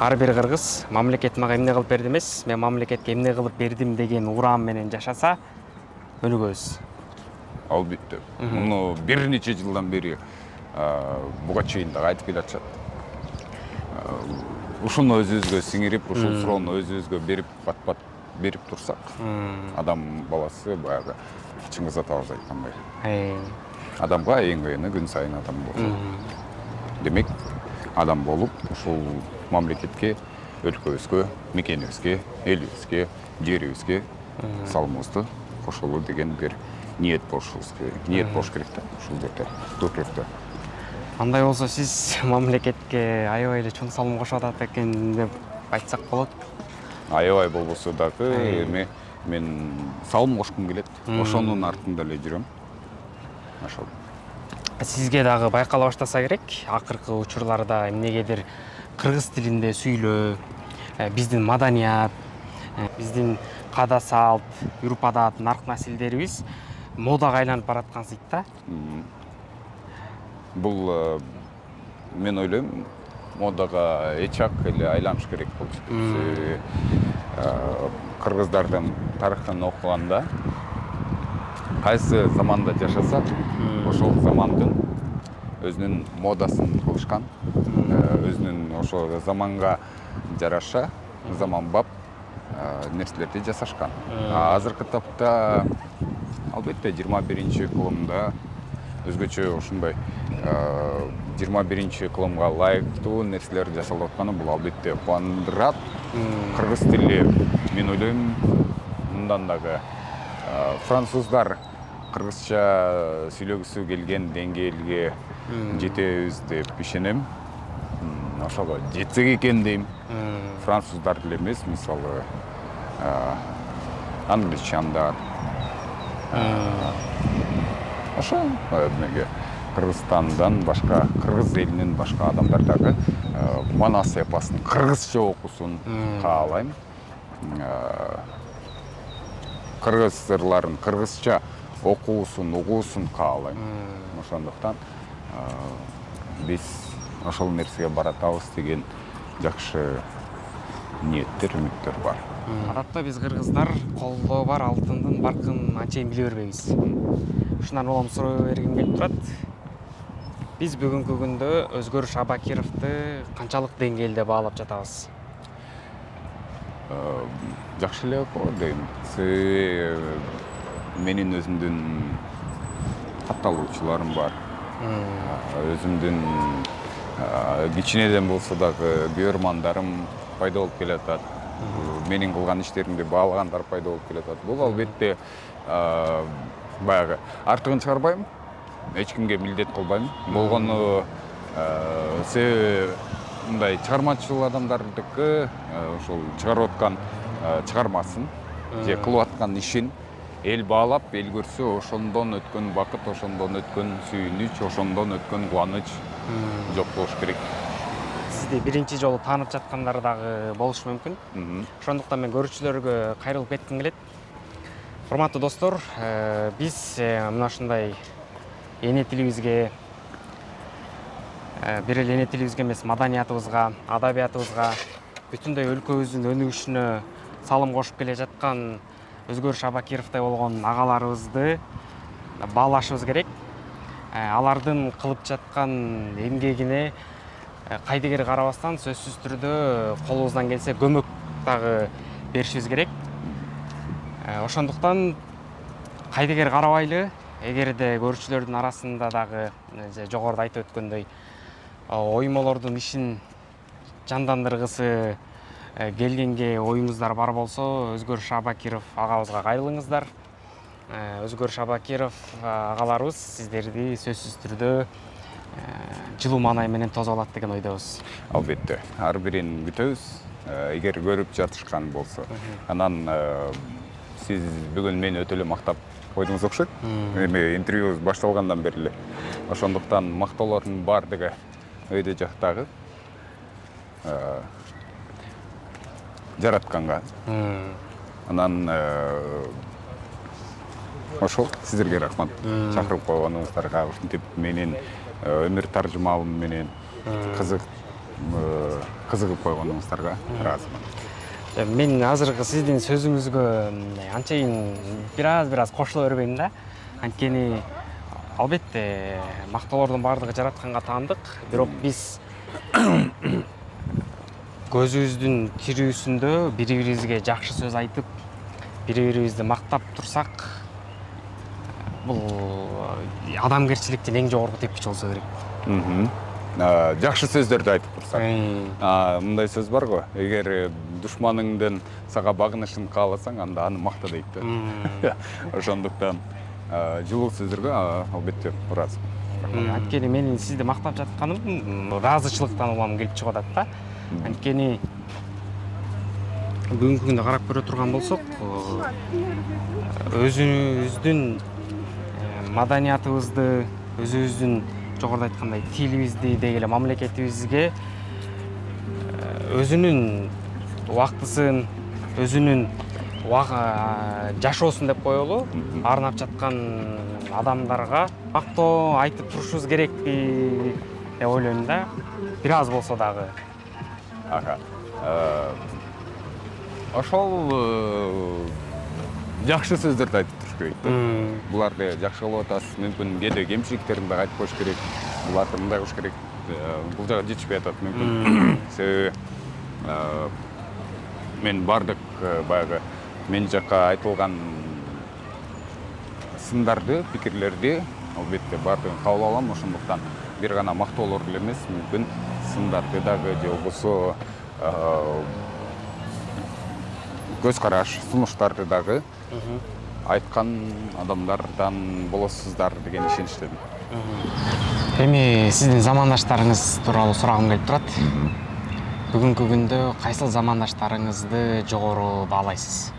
ар бир кыргыз мамлекет мага эмне кылып берди эмес, мен мамлекетке эмне кылып бердим деген ураан менен жашаса, өнүгөбүз. Албетте. Муну бир нече жылдан бери буга чейин дагы айтып келатышат. Ушуну өзүбүзгө сиңирип, ушул суроону өзүбүзгө берип, бат-бат берип турсак, адам баласы баягы Чыңгыз атабыз айткандай. Адамга эң кыйыны күн сайын адам болуу. Демек, адам болуп, ушул мамлекетке, өлкөбүзгө, мекенибизге, элибизге, жерибизге салымыбызды кошолу деген бир ниет болуш керек да, ушул жерде, өкмөттө. Андай болсо, сиз мамлекетке аябай эле чоң салым кошуп атат экен деп айтсак болот? Аябай болбосо дагы, эми мен салым кошкум келет. Ошонун артында эле жүрөм. Ошол. Сизге дагы байкала баштаса керек, акыркы учурларда эмнегедир кыргыз тилинде сүйлөө, биздин маданият, биздин када салт, үрп-адат, нарк-насилдерибиз модага айланып бараткансыйт да. Бул мен ойлойм, модага эчак эле айланыш керек болчу. Кыргыздардын тарыхын окуганда кайсы заманда жашаса ошол замандын өзүнүн модасын кылышкан, өзүнүн ошо заманга жараша заманбап нерселерди жасашкан. Азыркы тапта албетте 21-кылымда өзгөчө ушундай 21-кылымга ылайыктуу нерселер жасалып атканы бул албетте кубандырат. Кыргыз тили, мен ойлойм, мындан дагы француздар кыргызча сүйлөгүсү келген деңгээлге жетебиз деп ишенем. Ошого жетсек экен дейм. Француздар эле эмес, мисалы англичандар. Ошо эмеге Кыргызстандан башка, кыргыз элинин башка адамдар дагы Манас эпосун кыргызча окусун каалайм. Кыргыз ырларын кыргызча окуусун, угуусун каалайм. Ошондуктан биз ошол нерсеге баратабыз деген жакшы ниеттер, үмүттөр бар. Адатта биз кыргыздар колдо бар алтындын баркын анчейин биле бербейбиз. Ушундан улам суроо бергим келип турат. Биз бүгүнкү күндө Өзгөрүш Абакировду канчалык деңгээлде баалап жатабыз? Жакшы эле го дейм. Менин өзүмдүн катталуучуларым бар. Өзүмдүн кичинеден болсо дагы бүйөрмандарым пайда болуп келатат. Менин кылган иштеримди баалагандар пайда болуп келатат. Бул албетте баягы артыгын чыгарбайм, эч кимге милдет кылбайм. Болгону себеби мындай чыгармачыл адамдардыкы ошол чыгарып аткан чыгармасын же кылып аткан ишин эл баалап, эл көрсө, ошондон өткөн бакыт, ошондон өткөн сүйүнүч, ошондон өткөн кубаныч жок болуш керек. Сизди биринчи жолу таанып жаткандар дагы болушу мүмкүн. Ошондуктан мен көрүүчүлөргө кайрылып кетким келет. Урматтуу достор, биз мына ушундай эне тилибизге, бир эле эне тилибизге эмес, маданиятыбызга, адабиятыбызга, бүтүндөй өлкөбүздүн өнүгүшүнө салым кошуп келе жаткан Өзгөрүш Абакировдой болгон агаларыбызды баалашыбыз керек. Алардын кылып жаткан эмгегине кайдыгер карабастан сөзсүз түрдө колубуздан келсе көмөк дагы беришибиз керек. Ошондуктан кайдыгер карабайлы, эгерде көрүүчүлөрдүн арасында дагы жогоруда айтып өткөндөй оймолордун ишин жандандыргысы келгенге оюңуздар бар болсо, Өзгөрүш Абакиров агабызга кайрылыңыздар. Өзгөрүш Абакиров агаларыбыз сиздерди сөзсүз түрдө жылуу маанай менен тосуп алат деген ойдобуз. Албетте, ар бирин күтөбүз. Эгер көрүп жатышкан болсо, анан сиз бүгүн мени өтө эле мактап койдуңуз окшойт. Эми интервьюбуз башталгандан бери эле. Ошондуктан мактоолордун баардыгы өйдө жактагы жаратканга. Анан ошол сиздерге рахмат. Чакырып койгонуңуздарга, ушинтип менин өмүр таржымалым менен кызыгып койгонуңуздарга ыраазымын. Мен азыркы сиздин сөзүңүзгө анчейин бир аз кошула бербейм да. Анткени албетте мактоолордун баардыгы жаратканга таандык, бирок биз көзүбүздүн тирүүсүндө бири-бирибизге жакшы сөз айтып, бири-бирибизди мактап турсак, бул адамгерчиликтин эң жогорку тепкичи болсо керек. Жакшы сөздөрдү айтып турсак. Мындай сөз бар го, эгер душманыңдын сага багынышын кааласаң, анда аны макта дейт да. Ошондуктан жылуу сөздөргө албетте ыраазымын. Анткени менин сизди мактап жатканым ыраазычылыктан улам келип чыгып атат да. Анткени бүгүнкү күндө карап көрө турган болсок, өзүбүздүн маданиятыбызды, өзүбүздүн жогоруда айткандай тилибизди деги эле мамлекетибизге өзүнүн убактысын, өзүнүн жашоосун деп коелу, арнап жаткан адамдарга мактоо айтып турушубуз керекпи деп ойлойм да. Бир аз болсо дагы. Ошол жакшы сөздөрдү айтып тур. керек да. Буларды жакшы кылып атасыз, мүмкүн кээде кемчиликтерин дагы айтып коюш керек. Буларды мындай кылыш керек. Бул жагы жетишпей атат мүмкүн. Себеби мен бардык баягы мен жакка айтылган сындарды, пикирлерди албетте баардыгын кабыл алам. Ошондуктан бир гана мактоолор эле эмес, мүмкүн сындарды дагы же болбосо көз караш, сунуштарды дагы айткан адамдардан болосуздар деген ишеничтемин. Эми сиздин замандаштарыңыз тууралуу сурагым келип турат. Бүгүнкү күндө кайсыл замандаштарыңызды жогору баалайсыз?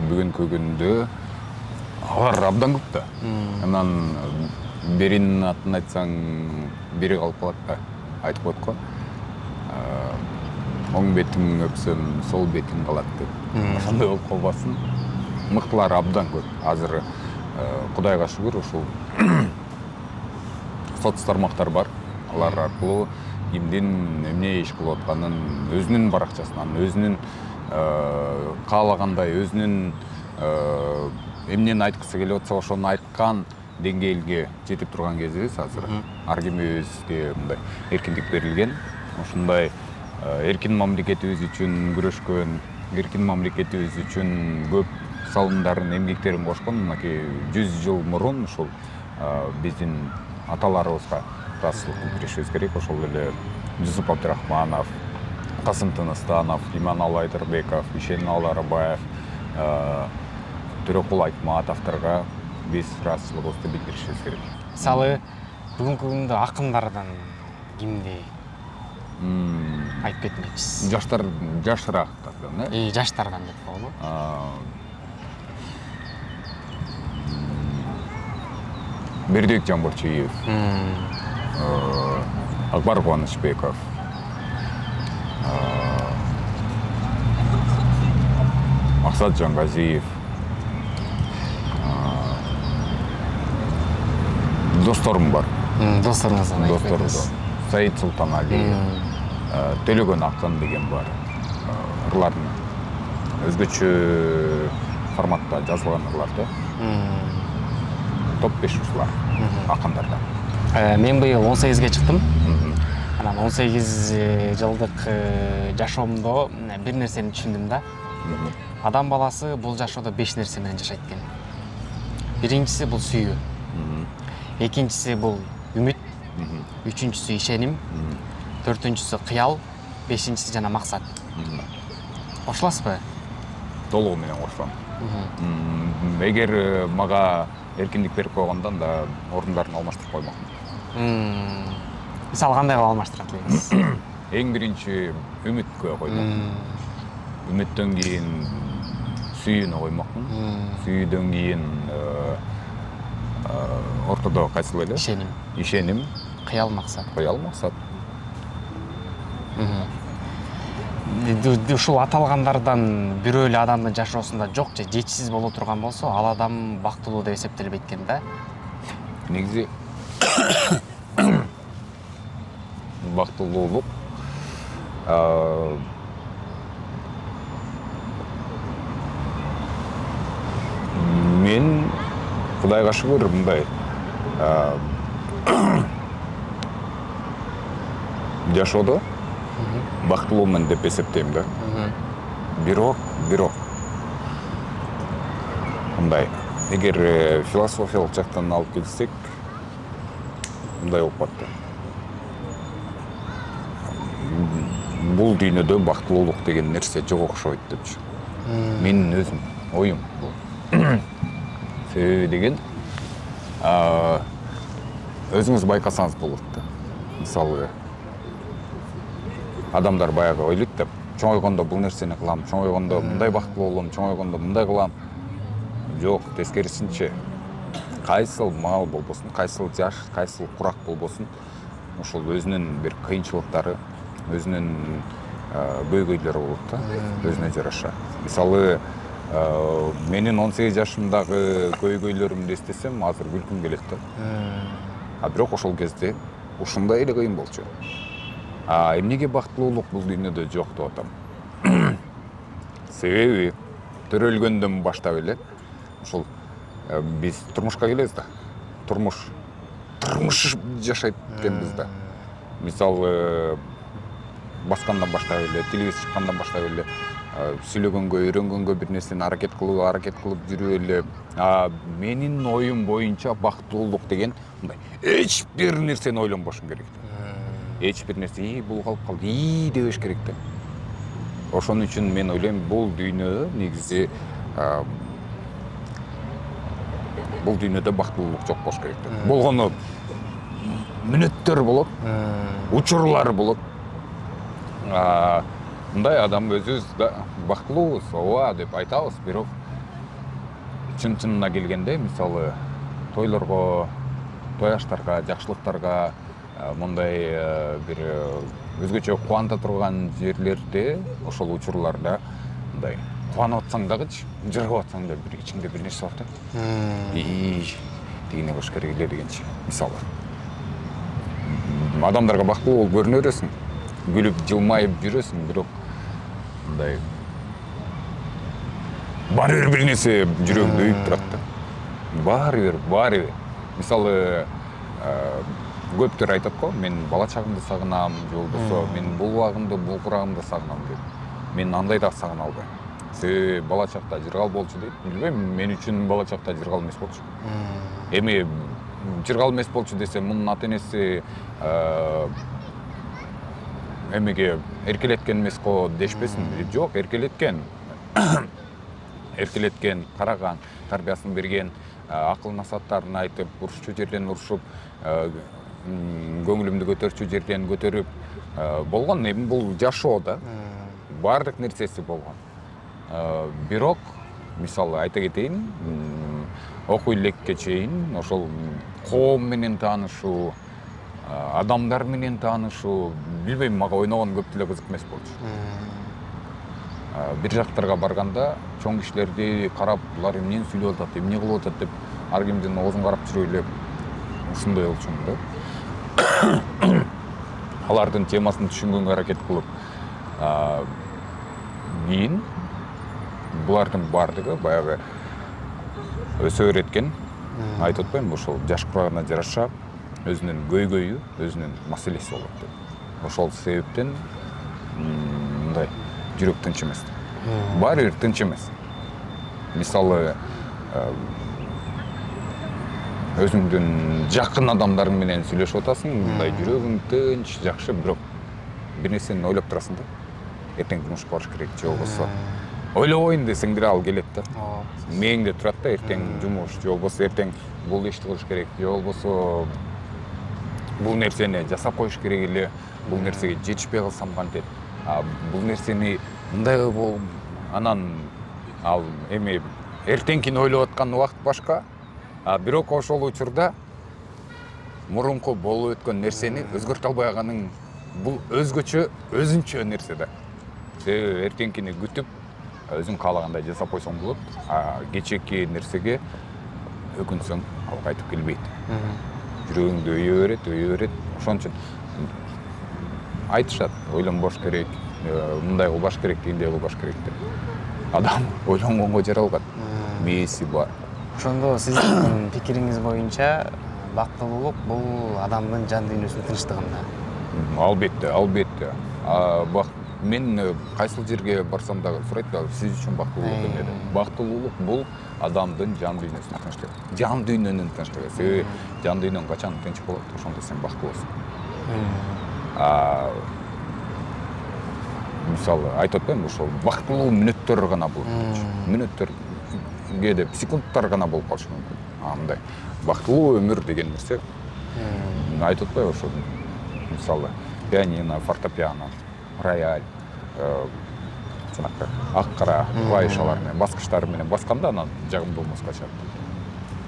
Бүгүнкү күндө алар абдан көп да. Анан биринин атын айтсаң бири калып калат да. Айтып коет го. Оң бетиң өпсөм, сол бетиң калат деп. Ошондой болуп калбасын. Мыктылар абдан көп. Азыр Кудайга шүгүр ушул соц тармактар бар. Алар аркылуу кимдин эмне иш кылып атканын өзүнүн баракчасынан, өзүнүн каалагандай, өзүнүн эмнени айткысы келип атса ошону айткан деңгээлге жетип турган кезибиз азыр. Ар кимибизге мындай эркиндик берилген. Ушундай эркин мамлекетибиз үчүн күрөшкөн, эркин мамлекетибиз үчүн көп салымдарын, эмгектерин кошкон мынакей 100 жыл мурун ушул биздин аталарыбызга ыраазычылык билдиришибиз керек. Ошол эле Жусуп Абдрахманов, Касым Тыныстанов, Иманалы Айдарбеков, Ишеналы Арабаев, Төрөкул Айтматовторго биз ыраазычылыгыбызды билдиришибиз керек. Мисалы, бүгүнкү күндө акындардан кимди айтып кетмекчисиз? Жашыраактардан, Жаштардан деп коелу. Бердибек Жамбырчиев, Акбар Кубанычбеков, Максат Жангазиев, досторум бар. Досторуңуздан айтып Досторум. кетиңиз. Саид Султаналиев, Төлөгөн Акын деген бар. Ырлардын өзгөчө форматта жазылган ырларды. Топ 5 ушулар акындардан. Мен быйыл 18-ге чыктым. Анан 18 жылдык жашоомдо бир нерсени түшүндүм да. Адам баласы бул жашоодо 5 нерсе менен жашайт экен. Биринчиси бул сүйүү. Экинчиси бул үмүт. Үчүнчүсү ишеним. Төртүнчүсү кыял. Бешинчиси жана максат. Кошуласызбы? Толугу менен кошулам. Эгер мага эркиндик берип койгондо да орундарын алмаштырып коймокмун. Мисалы кандай кылып алмаштырат элеңиз? Эң биринчи үмүткө койдум. Үмүттөн кийин сүйүүнү коймокмун. Сүйүүдөн кийин ортодо кайсыл эле? Ишеним. Ишеним. Кыял, максат. Кыял, максат. Ушул аталгандардан бирөө эле адамдын жашоосунда жок же жетишсиз боло турган болсо, ал адам бактылуу деп эсептелбейт экен да. Негизи бактылуулук мен Кудайга шүгүр мындай жашоодо бактылуумун деп эсептейм да. Бирок мындай эгер философиялык жактан алып келсек мындай болуп калат. Бул дүйнөдө бактылуулук деген нерсе жок окшойт депчи. Менин өзүм оюм бул. Себеби деген өзүңүз байкасаңыз болот да. Мисалы адамдар баягы ойлойт деп, чоңойгондо бул нерсени кылам, чоңойгондо мындай бактылуу болом, чоңойгондо мындай кылам. Жок, тескерисинче. Кайсыл маал болбосун, кайсыл жаш, кайсыл курак болбосун, ошол өзүнүн бир кыйынчылыктары, өзүнүн көйгөйлөрү болот да, өзүнө жараша. Мисалы, менин 18 жашымдагы көйгөйлөрүмдү эстесем, азыр күлкүм келет да. Бирок ошол кезде ушундай эле кыйын болчу. Эмнеге бактылуулук бул дүйнөдө жок деп атам? Себеби төрөлгөндөн баштап эле ошол биз турмушка келебиз да. Турмуш жашайт экенбиз да. Мисалы баскандан баштап эле, тилибиз чыккандан баштап эле сүйлөгөнгө, үйрөнгөнгө, бир нерсени аракет кылып жүрүп эле. Менин оюм боюнча бактылуулук деген мындай эч бир нерсени ойлонбошуң керек. Эч бир нерсе бул калып калды, дебеш керек да. Ошон үчүн мен ойлойм, бул дүйнө негизи бул дүйнөдө бактылуулук жок болуш керек да. Болгону мүнөттөр болот, учурлар болот. Мындай адам өзүбүз да бактылуубуз, ооба деп айтабыз, бирок чын-чынына келгенде, мисалы тойлорго, той аштарга, жакшылыктарга мындай бир өзгөчө кубанта турган жерлерде, ошол учурларда мындай кубанып атсаң дагычы, жыргап атсаң да бир ичиңде бир нерсе бар да. Дегене болуш керек эле дегенчи. Мисалы адамдарга бактылуу болуп көрүнө бересиң, күлүп жылмайып жүрөсүң, бирок мындай баары бир нерсе жүрөгүңдө үйүп турат да. Баары бир. Мисалы көптөр айтат го, мен бала чагымды сагынам, же болбосо мен бул убагымды, бул курагымды сагынам деп. Мен андай да сагына албайм. Себеби бала чакта жыргал болчу дейт. Билбейм, мен үчүн бала чакта жыргал эмес болчу. Эми жыргал эмес болчу десе, мунун ата энеси эмеге эркелеткен эмес го дешпесин. Жок, эркелеткен. Эркелеткен, караган, тарбиясын берген, акыл насааттарын айтып, урушчу жерден урушуп, көңүлүмдү көтөрчү жерден көтөрүп болгон. Эми бул жашоо да. Баардык нерсеси болгон. Бирок, мисалы айта кетейин, окуу элекке чейин ошол коом менен таанышуу, адамдар менен таанышуу, билбейм, мага ойногон көп деле кызык эмес болчу. Бир жактарга барганда чоң кишилерди карап, булар эмнени сүйлөп атат, эмне кылып атат деп ар кимдин оозун карап жүрүп эле ушундай болчумун да. Алардын темасын түшүнгөнгө аракет кылып, кийин булардын баардыгы баягы өсө береткен, айтып атпаймынбы, ошол жаш курагына жараша өзүнүн көйгөйү, өзүнүн маселеси болот деп. Ошол себептен мындай жүрөк тынч эмес. Баары бир тынч эмес. Мисалы өзүңдүн жакын адамдарың менен сүйлөшүп атасың, мындай жүрөгүң тынч, жакшы, бирок бир нерсени ойлоп турасың да. Эртең жумушка барыш керек, же болбосо ойлобойн десең деле ал келет да. Мээңде турат да, эртең жумуш, же болбосо эртең бул ишти кылыш керек, же болбосо бул нерсени жасап коюш керек эле, бул нерсеге жетишпей калсам кантет. Бул нерсени мындай болуп, анан ал эми эртеңкини ойлоп аткан убакыт башка, бирок ошол учурда мурунку болуп өткөн нерсени өзгөртө албай калганың бул өзгөчө, өзүнчө нерсе да. Себеби эртеңкини күтүп, өзүң каалагандай жасап койсоң болот, кечээки нерсеге өкүнсөң ал кайтып келбейт. Жүрөгүңдү өйө берет. Ошон үчүн айтышат, ойлонбош керек, мындай кылбаш керек, тигиндей кылбаш керек деп. Адам ойлонгонго жаралган, мээси бар. Ошондо сиздин пикириңиз боюнча бактылуулук бул адамдын жан дүйнөсүнүн тынчтыгында. Албетте. Мен кайсыл жерге барсам да сурайт да, сиз үчүн бактылуулук эмне деп. Бактылуулук бул адамдын жан дүйнөсүнүн тынчтыгы. Жан дүйнөнүн тынчтыгы. Себеби жан дүйнөң качан тынч болот, ошондо сен бактылуусуң. Мисалы айтып атпаймынбы, ошол бактылуу мүнөттөр гана болот. Мүнөттөргө деп секундтар гана болуп калышы мүмкүн. Мындай бактылуу өмүр деген нерсе айтып атпайбы, ошол мисалы пианино, фортепиано, рояль, жанакы ак кара клавишалар менен, баскычтар менен басканда анан жагымдуу музыка чыгат.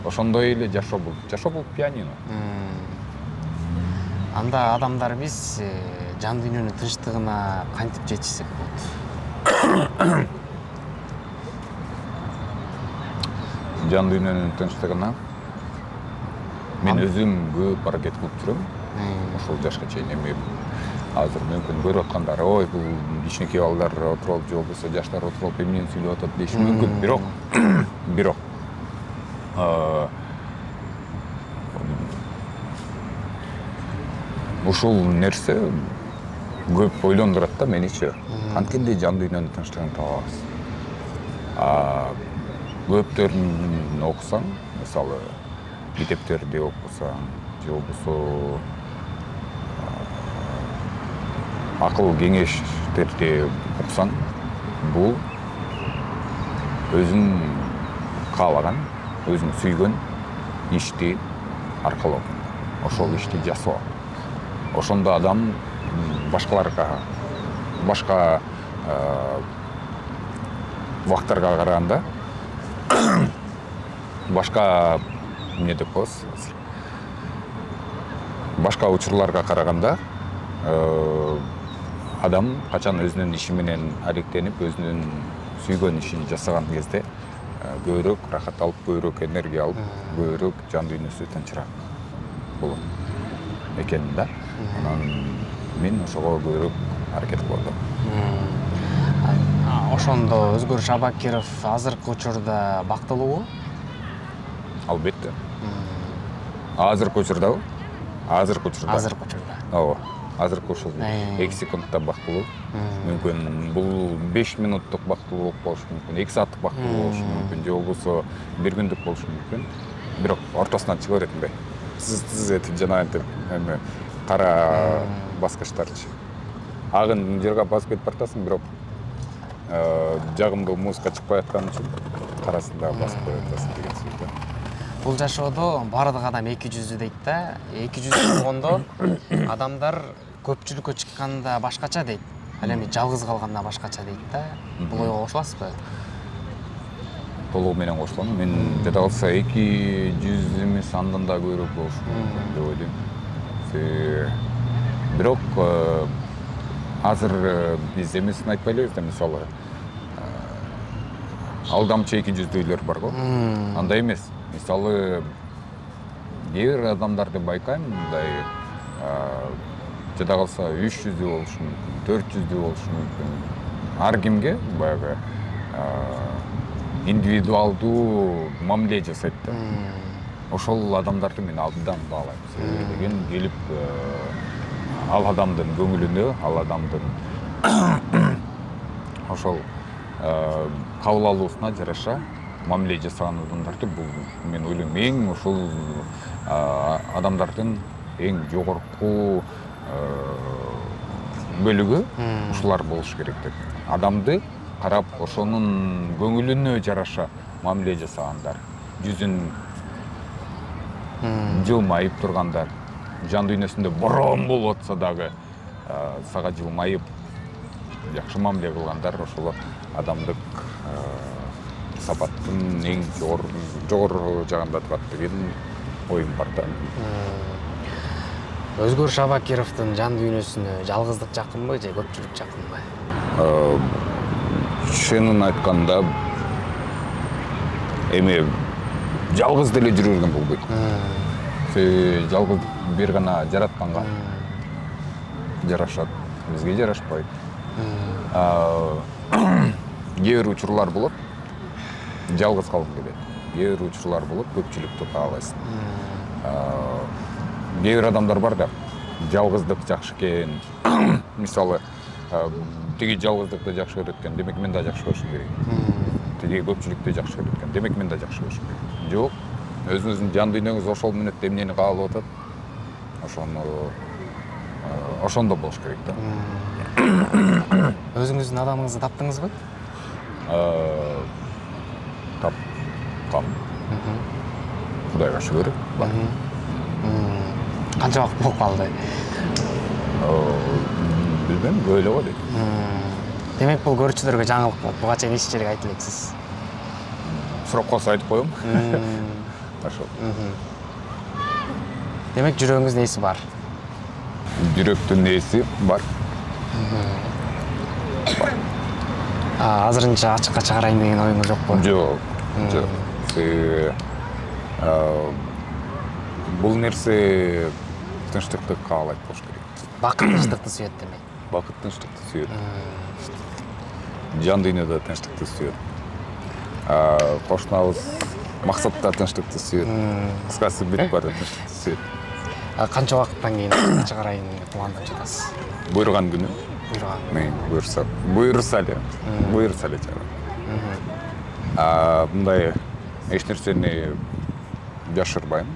Ошондой эле жашоо бул пианино. Анда адамдар биз жан дүйнөнүн тынчтыгына кантип жетишсек болот? Жан дүйнөнүн тынчтыгына мен өзүм көп аракет кылып жүрөм. Ошол жашка чейин эми азыр мүмкүн көрүп аткандар, ой, бул кичинекей балдар отуруп, же болбосо жаштар отуруп эмнени сүйлөп атат деши мүмкүн. Бирок ушул нерсе көп ойлондурат да меничи. Анткенде жан дүйнөнүн тынчтыгын табабыз. Көптөрүн окусаң, мисалы китептерди окусаң, же болбосо акыл кеңештерди окусаң, бул өзүң каалаган, өзүң сүйгөн ишти аркылуу ошол ишти жасоо. Ошондо адам башкаларга, башка убактарга караганда, башка эмне деп коебуз, башка учурларга караганда адам качан өзүнүн иши менен алектенип, өзүнүн сүйгөн ишин жасаган кезде көбүрөөк рахат алып, көбүрөөк энергия алып, көбүрөөк жан дүйнөсү тынчыраак болот экен да. Анан мен ошого көбүрөөк аракет кылып атам. Ошондо Өзгөр Шабакиров азыркы учурда бактылуубу? Албетте. Азыркы учурдабы? Азыркы учурда. Азыркы учурда. Ооба. Азыркы ушул 2 секундда бактылуу. Мүмкүн бул 5 минуттук бактылуулук болушу мүмкүн, 2 сааттык бактылуу болушу мүмкүн, же болбосо 1 күндүк болушу мүмкүн. Бирок ортосунан чыга берет эле. Сиз этип жана антип эме кара баскычтарчы. Агын жерге басып кетип бартасың, бирок жагымдуу музыка чыкпай аткан үчүн карасында басып коюп атасың деген сөз да. Бул жашоодо баардык адам 200 дейт да. 200 болгондо адамдар көпчүлүккө чыкканда башкача дейт. Ал эми жалгыз калганда башкача дейт да. Бул ойго кошуласызбы? Толугу менен кошулам. Мен жада калса 200 эмес, андан да көбүрөөк болушу мүмкүн деп ойлойм. Бирок азыр биз эмесин айтпай элебиз да, мисалы алдамчы 200-дүүлөр бар го. Андай эмес. Мисалы кээ бир адамдарды байкайм, мындай жада калса 300 болушу мүмкүн, 400 болушу мүмкүн. Ар кимге баягы индивидуалдуу мамиле жасайт да. Ошол адамдарды мен абдан баалайм. Себеби деген келип ал адамдын көңүлүнө, ал адамдын ошол кабыл алуусуна жараша мамиле жасаган адамдарды бул мен ойлойм эң ушул адамдардын эң жогорку бөлүгү ушулар болуш керек деп. Адамды карап, ошонун көңүлүнө жараша мамиле жасагандар, жүзүн жылмайып тургандар, жан дүйнөсүндө борон болуп атса дагы сага жылмайып жакшы мамиле кылгандар ошол адамдык сапаттын эң жогору жагында турат деген оюм бар да. Өзгөр Шабакировдун жан дүйнөсүнө жалгыздык жакынбы же көпчүлүк жакынбы? Чынын айтканда эми жалгыз деле жүрө берген болбойт. Жалгыз бир гана жаратканга жарашат, бизге жарашпайт. Кээ бир учурлар болот, жалгыз калгың келет. Кээ бир учурлар болот, көпчүлүктү каалайсың. Кээ бир адамдар бар да, жалгыздык жакшы экен. Мисалы, тиги жалгыздыкты жакшы көрөт экен, демек мен да жакшы көрүшүм керек. Тиги көпчүлүктү жакшы көрөт экен, демек мен да жакшы көрүшүм керек. Жок, өзүңүздүн жан дүйнөңүз ошол мүнөттө эмнени каалап атат, ошондо болуш керек да. Өзүңүздүн адамыңызды таптыңызбы? Тапкам. Кудайга шүгүр. Канча убакыт болуп калды? Билбейм, эле го дейт. Демек бул көрүүчүлөргө жаңылык болот. Буга чейин эч жерге айтып элексиз. Сурап калса айтып коем. Ошол. Демек жүрөгүңүздүн ээси бар. Жүрөктүн ээси бар. Азырынча ачыкка чыгарайын деген оюңуз жокпу? Жок. Бул нерсе тынчтыкты каалайт болуш керек. Бакыт тынчтыкты сүйөт демек. Бакыт тынчтыкты сүйөт. Жан дүйнөдө тынчтыкты сүйөт. Кошунабыз максатта тынчтыкты сүйөт. Кыскасы бүтүп барат тынчтыкты сүйөт. Канча убакыттан кийин чыгарайын пландап жатасыз? Буйрган күнү. Буйрган. Буйрса эле чыгарам. Мындай эч нерсени жашырбайм.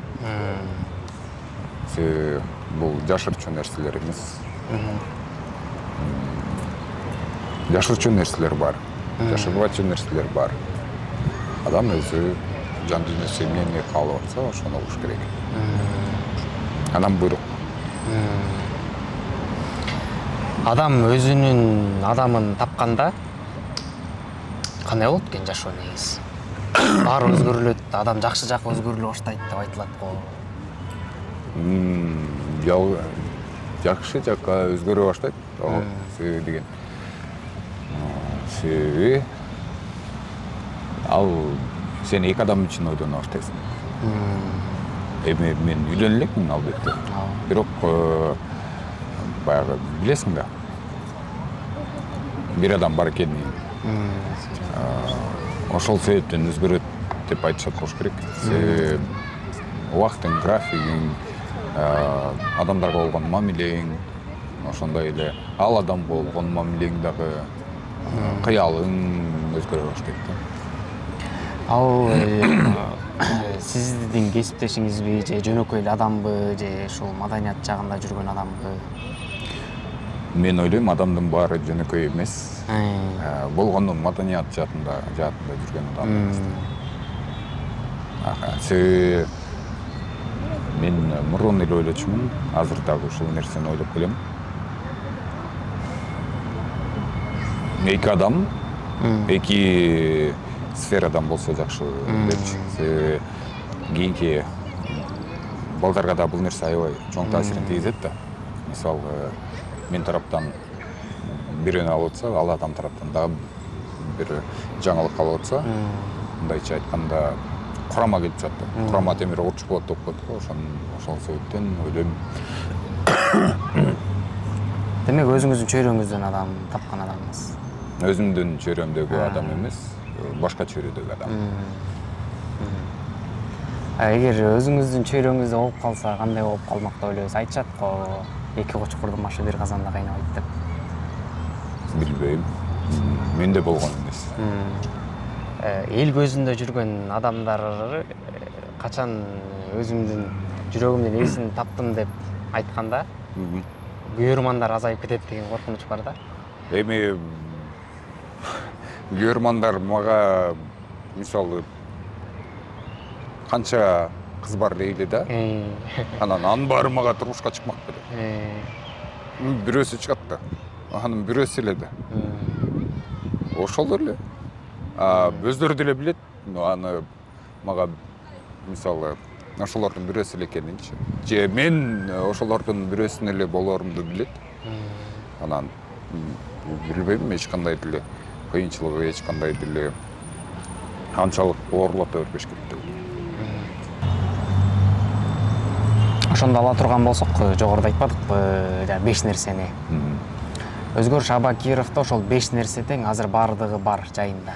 Бул жашырчу нерселер эмес. Жашырчу нерселер бар. Жашырбачу нерселер бар. Адам өзү жан дүйнөсү эмнени каалап атса, ошону кылыш керек. Анан буйрук. Адам өзүнүн адамын тапканда кандай болот экен жашоо негизи? Баары өзгөрүлөт, адам жакшы жакка өзгөрүлө баштайт деп айтылат го. Жакшы жакка өзгөрө баштайт. Себеби деген. Себеби ал сен эки адам үчүн ойдоно баштайсың. Эми мен үйлөнө элекмин албетте. Бирок баягы билесиң да. Бир адам бар экенин. Ошол себептен өзгөрөт деп айтышат болуш керек. Убактың, графигиң, адамдарга болгон мамилең, ошондой эле ал адам болгон мамилең дагы, кыялың өзгөрө баштайт да. Ал сиздин кесиптешиңизби же жөнөкөй эле адамбы же ушул маданият жагында жүргөн адамбы? Мен ойлойм, адамдын баары жөнөкөй эмес. Болгону маданият жаатында жүргөн адам эмес. Себеби мен мурун эле ойлочумун, азыр дагы ушул нерсени ойлоп келем. Эки адам, эки сферадан болсо жакшы депчи. Себеби кийинки балдарга да бул нерсе аябай чоң таасирин тийгизет да. Мисалы, мен тараптан бирөөнү алып атса, ал адам тараптан дагы бир жаңылык алып атса, мындайча айтканда курама келип чыгат да. Курама темир урчуп болот деп коет го, ошол себептен ойлойм. Демек өзүңүздүн чөйрөңүздөн адам тапкан адамсыз. Өзүмдүн чөйрөмдөгү адам эмес, башка чөйрөдөгү адам. Эгер өзүңүздүн чөйрөңүздө болуп калса, кандай болуп калмак деп ойлойсуз? Айтышат го, эки кочкурдун башы бир казанда кайнабайт деп. Билбейм. Менде болгон эмес. Эл көзүндө жүргөн адамдар качан өзүмдүн жүрөгүмдүн ээсин таптым деп айтканда, күйөрмандар азайып кетет деген коркунуч бар да. Эми күйөрмандар мага мисалы канча кыз бар дейли да. Анан баары мага турмушка чыкмак беле. Бирөөсү чыгат да. Анын бирөөсү эле да. Ошол эле. Өздөрү деле билет, аны мага мисалы ошолордун бирөөсү эле экенинчи. Же мен ошолордун бирөөсүн эле болорумду билет. Анан билбейм, эч кандай деле кыйынчылык, эч кандай деле анчалык оорлото бербеш керек деп. Ошондо ала турган болсок, жогоруда айтпадыкпы, 5 нерсени. Өзгөр Шабакировдо ошол 5 нерсе тең азыр бардыгы бар жайында.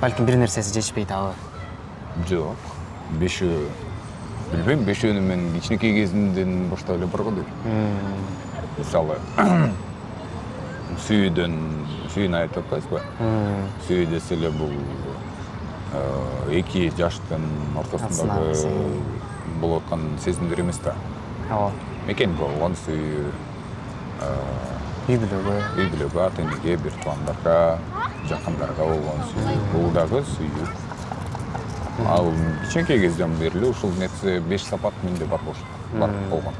Балким бир нерсеси жетишпейт абы. Жок. Бешөө билбейм, бешөөнү мен кичинекей кезимден баштап эле бар го дейм. Мисалы сүйүүнү айтып атпайсызбы? Сүйүү десе эле бул эки жаштын ортосундагы болуп аткан сезимдер эмес да. Ооба. Мекенге болгон сүйүү, үй бүлөгө, ата энеге, бир туугандарга, жакындарга болгон сүйүү. Бул дагы сүйүү. Ал кичинекей кезден бери эле ушул нерсе 5 сапат менде бар болгон.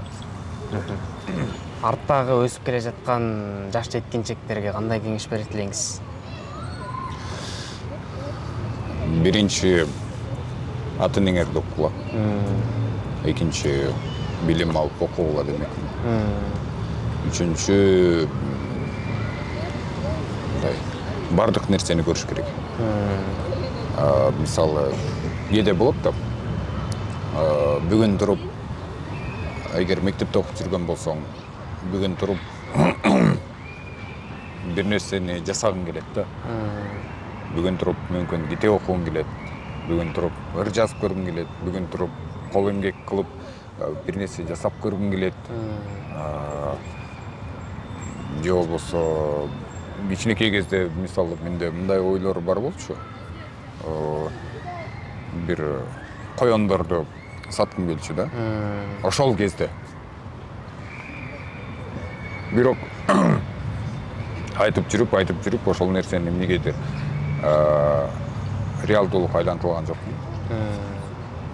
Арттагы өсүп келе жаткан жаш жеткинчектерге кандай кеңеш берет элеңиз? Биринчи ата энеңерди окугула. Экинчи билим алып окугула демекмин. Үчүнчү бардык нерсени көрүш керек. Мисалы кээде болот да. Бүгүн туруп, эгер мектепте окуп жүргөн болсоң, бүгүн туруп бир нерсени жасагың келет да. Бүгін тұрып мүмкін китеп оқуым келет, бүгін тұрып ыр жазып көргім келет, бүгін тұрып қол эмгек кылып бир нерсе жасап көргүм келет. Же болбосо кичинекей кезде мисалы менде мындай ойлор бар болчу. Бир коёндорду саткым келчү да. Ошол кезде. Бирок айтып жүрүп ошол нерсени эмнегедир реалдуулукка айлантылган жокмун.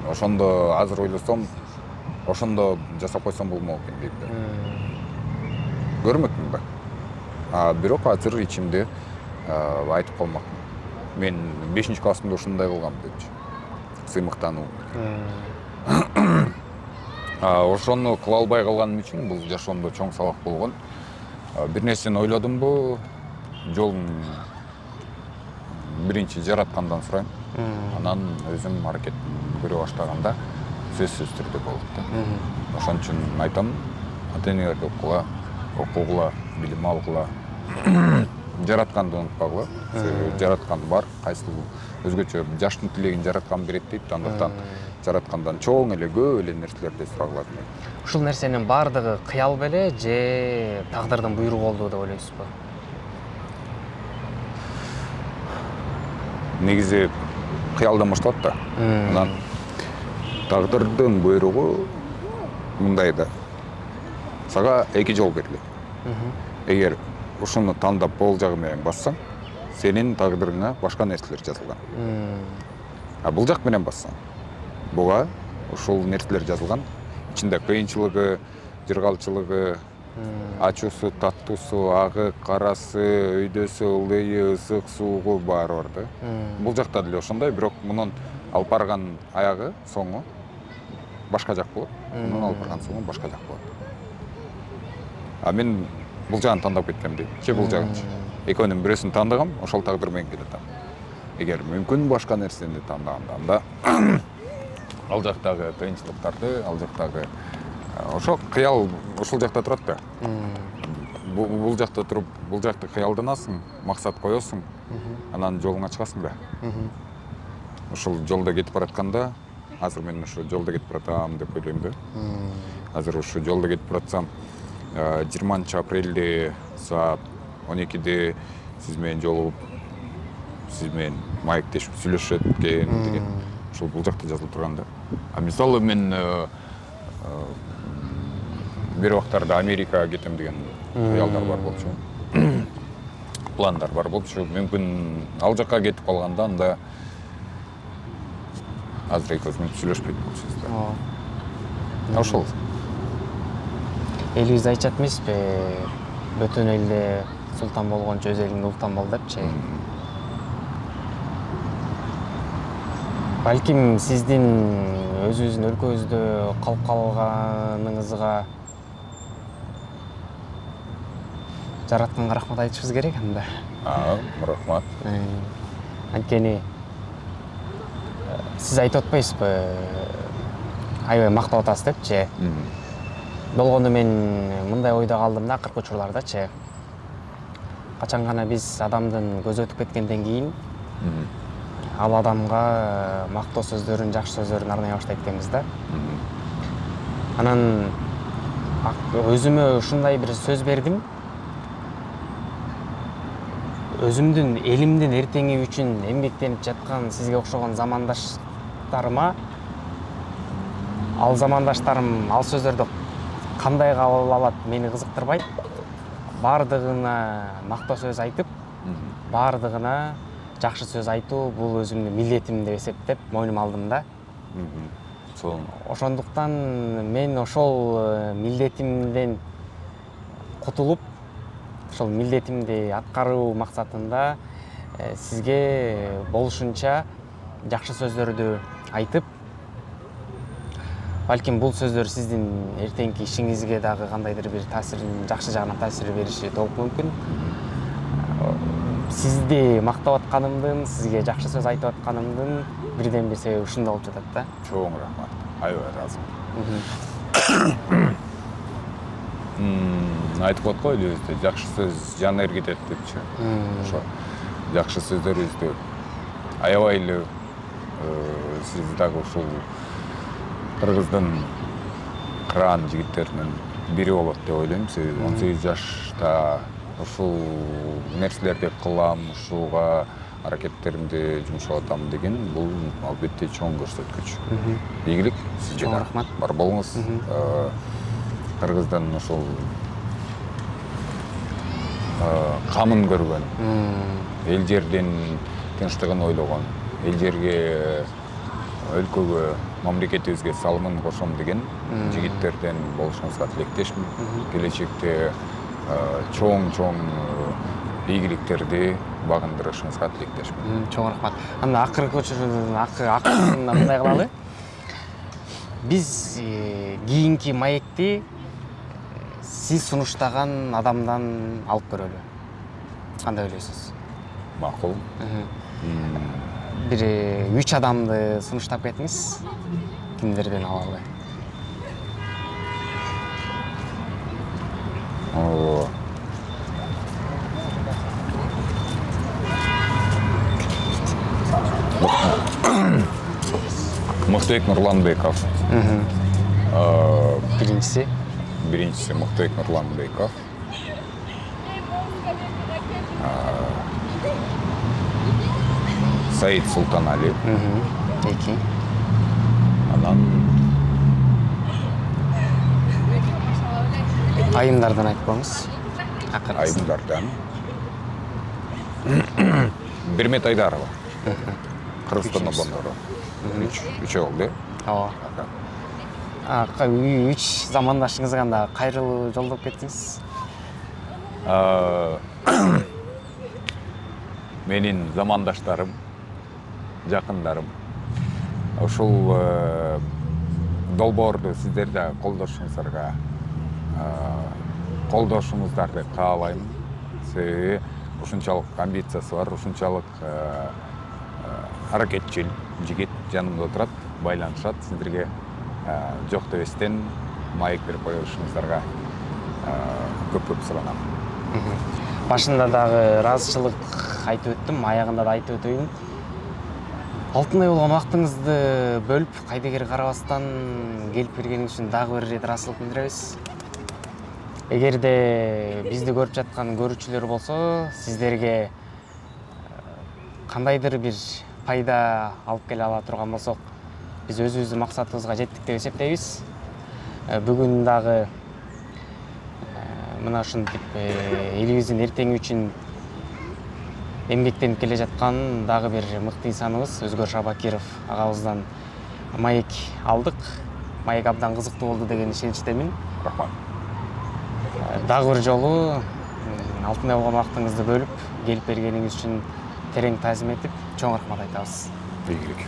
Ошондо азыр ойлосом, ошондо жасап койсом болмок экен дейт да. Көрмөкмүн да. Бирок азыр ичимде айтып коймокмун. Мен 5-классымда ушундай кылгам депчи. Сыймыктануу. Ошону кыла албай калганым үчүн бул жашоомдо чоң сабак болгон. Бир нерсени ойлодумбу, жолун биринчи жараткандан сурайм. Анан өзүм аракет көрө баштаганда сөзсүз түрдө болот да. Ошон үчүн айтам, ата-энелерге окугула, билим алгыла, жаратканды унутпагыла. Жараткан бар, кайсыл өзгөчө жаштын тилегин жараткан берет дейт, андыктан жараткандан чоң эле көп эле нерселерди сурагыла дейт. Ушул нерсенин баардыгы кыял беле же тагдырдын буйругу болду деп ойлойсузбу? Негизи кыялдан башталат да. Анан тагдырдын буйругу мындай да. Сага эки жол берилет. Эгер ушуну тандап бол жагы менен бассаң, сенин тагдырыңа башка нерселер жазылган. Бул жак менен бассаң, буга ушул нерселер жазылган. Ичинде кыйынчылыгы, жыргалчылыгы, ачуусу, таттуусу, агы, карасы, өйдөсү, ылдыйы, ысык, суугу баары бар да. Бул жакта деле ошондой, бирок мунун алып барган аягы, соңу башка жак болот. Мунун алып барган соңу башка жак болот. Мен бул жагын тандап кеткем дейт. Же бул жагынчы. Экөөнүн бирөөсүн тандагам, ошол тагдыр менен келет. Эгер мүмкүн башка нерсени тандаганда, ал жактагы кыйынчылыктарды, ал жактагы ошо кыял ушул жакта турат да. Бул жакта туруп, бул жакты кыялданасың, максат коесуң, анан жолуңа чыгасың да. Ушул жолдо кетип баратканда, азыр мен ушу жолдо кетип баратам деп ойлойм да. Азыр ушу жолдо кетип баратсам, 20 апрелде саат 12-де сиз менен жолугуп, сиз менен маектешип сүйлөшөт экен деген. Ушул бул жакта жазылып турган да. Мисалы мен бир убактарда Америкага кетем деген кыялдар бар болчу. Пландар бар болчу. Мүмкүн ал жакка кетип калганда анда азыр экөөбүз мүнөт сүйлөшпөйт болчубуз да. Ошол. Элибиз айтышат эмеспи, бөтөн элде султан болгончо өз элиңде ултан бол депчи. Балким сиздин өзүңүздүн өлкөңүздө калып калганыңызга жаратканга рахмат айтышыбыз керек анда. Рахмат. Анткени сиз айтып атпайсызбы, аябай мактап атасыз депчи. Болгону мен мындай ойдо калдым да акыркы учурлардачы. Качан гана биз адамдын көзү өтүп кеткенден кийин ал адамга мактоо сөздөрүн, жакшы сөздөрүн арнай баштайт экенбиз да. Анан өзүмө ушундай бир сөз бердим. Өзүмдүн элимдин эртеңи үчүн эмгектенип жаткан сизге окшогон замандаштарыма, ал замандаштарым ал сөздөрдү кандай кабыл алат мени кызыктырбайт. Баардыгына мактоо сөз айтып, баардыгына жакшы сөз айтуу бул өзүмдүн милдетим деп эсептеп мойнума алдым да. Ошондуктан мен ошол милдетимден кутулуп, ошол милдетимди аткаруу максатында сизге болушунча жакшы сөздөрдү айтып, балким бул сөздөр сиздин эртеңки ишиңизге дагы кандайдыр бир таасирин, жакшы жагынан таасир бериши толук мүмкүн. Сизди мактап атканымдын, сизге жакшы сөз айтып атканымдын бирден бир себеби ушунда болуп жатат да. Чоң рахмат. Аябай ыраазымын. Айтып атпайбы элибизде, жакшы сөз жан эргитет депчи. Ошо жакшы сөздөрүңүздү аябай эле сиз дагы ушул кыргыздын кыраан жигиттеринин бири болот деп ойлойм. Сиз 18 жашта ушул нерселерди кылам, ушуга аракеттеримди жумшап атам деген бул албетте чоң көрсөткүч. Ийгилик сизге. Чоң рахмат. Бар болуңуз. Кыргыздын ушул камын көргөн, эл жердин тынчтыгын ойлогон, эл жерге, өлкөгө, мамлекетибизге салымын кошом деген жигиттерден болушуңузга тилектешмин. Келечекте чоң ийгиликтерди багындырышыңызга тилектешмин. Чоң рахмат. Анда акыркы көчүрүүнүн акырын мындай кылалы. Биз кийинки маекти сиз сунуштаган адамдан алып көрөлү. Кандай ойлойсуз? Макул. Бир 3 адамды сунуштап кетиңиз. Кимдерден алалы? Мыктыбек Нурланбеков. Биринчиси Мыктыбек Нурланбеков. Саид Султанали. Эки. Анан Айымдардан айтпаңыз. айымдардан Бермет Айдарова. Кыргызстан обонору. Үчөө болду. Ооба. 3 замандашыңызга анда кайрылуу жолдоп кеттиңиз. Менин замандаштарым, жакындарым ушул долбоорду сиздер да колдошуңуздарды каалайм. Себеби ушунчалык амбициясы бар, ушунчалык аракетчил жигит жанымда отурат, байланышат. Сиздерге жок дебестен маек берип коюшуңуздарга көп суранам. Башында дагы ыраазычылык айтып өттүм, аягында да айтып өтөйүн. Алтынай болгон убактыңызды бөлүп, кайдыгер карабастан келип бергениңиз үчүн дагы бир ирет ыраазычылык билдиребиз. Эгерде бизди көрүп жаткан көрүүчүлөр болсо, сиздерге кандайдыр бир пайда алып келе ала турган болсок, биз өзүбүздүн максатыбызга жеттик деп эсептейбиз. Бүгүн дагы мына ушинтип элибиздин эртеңи үчүн эмгектенип келе жаткан дагы бир мыкты инсаныбыз Өзгөр Шабакиров агабыздан маек алдык. Маек абдан кызыктуу болду деген ишеничтемин. Рахмат. Дагы бир жолу алтынай болгон убактыңызды бөлүп келип бергениңиз үчүн терең таазим этип, чоң рахмат айтабыз. Ийгилик.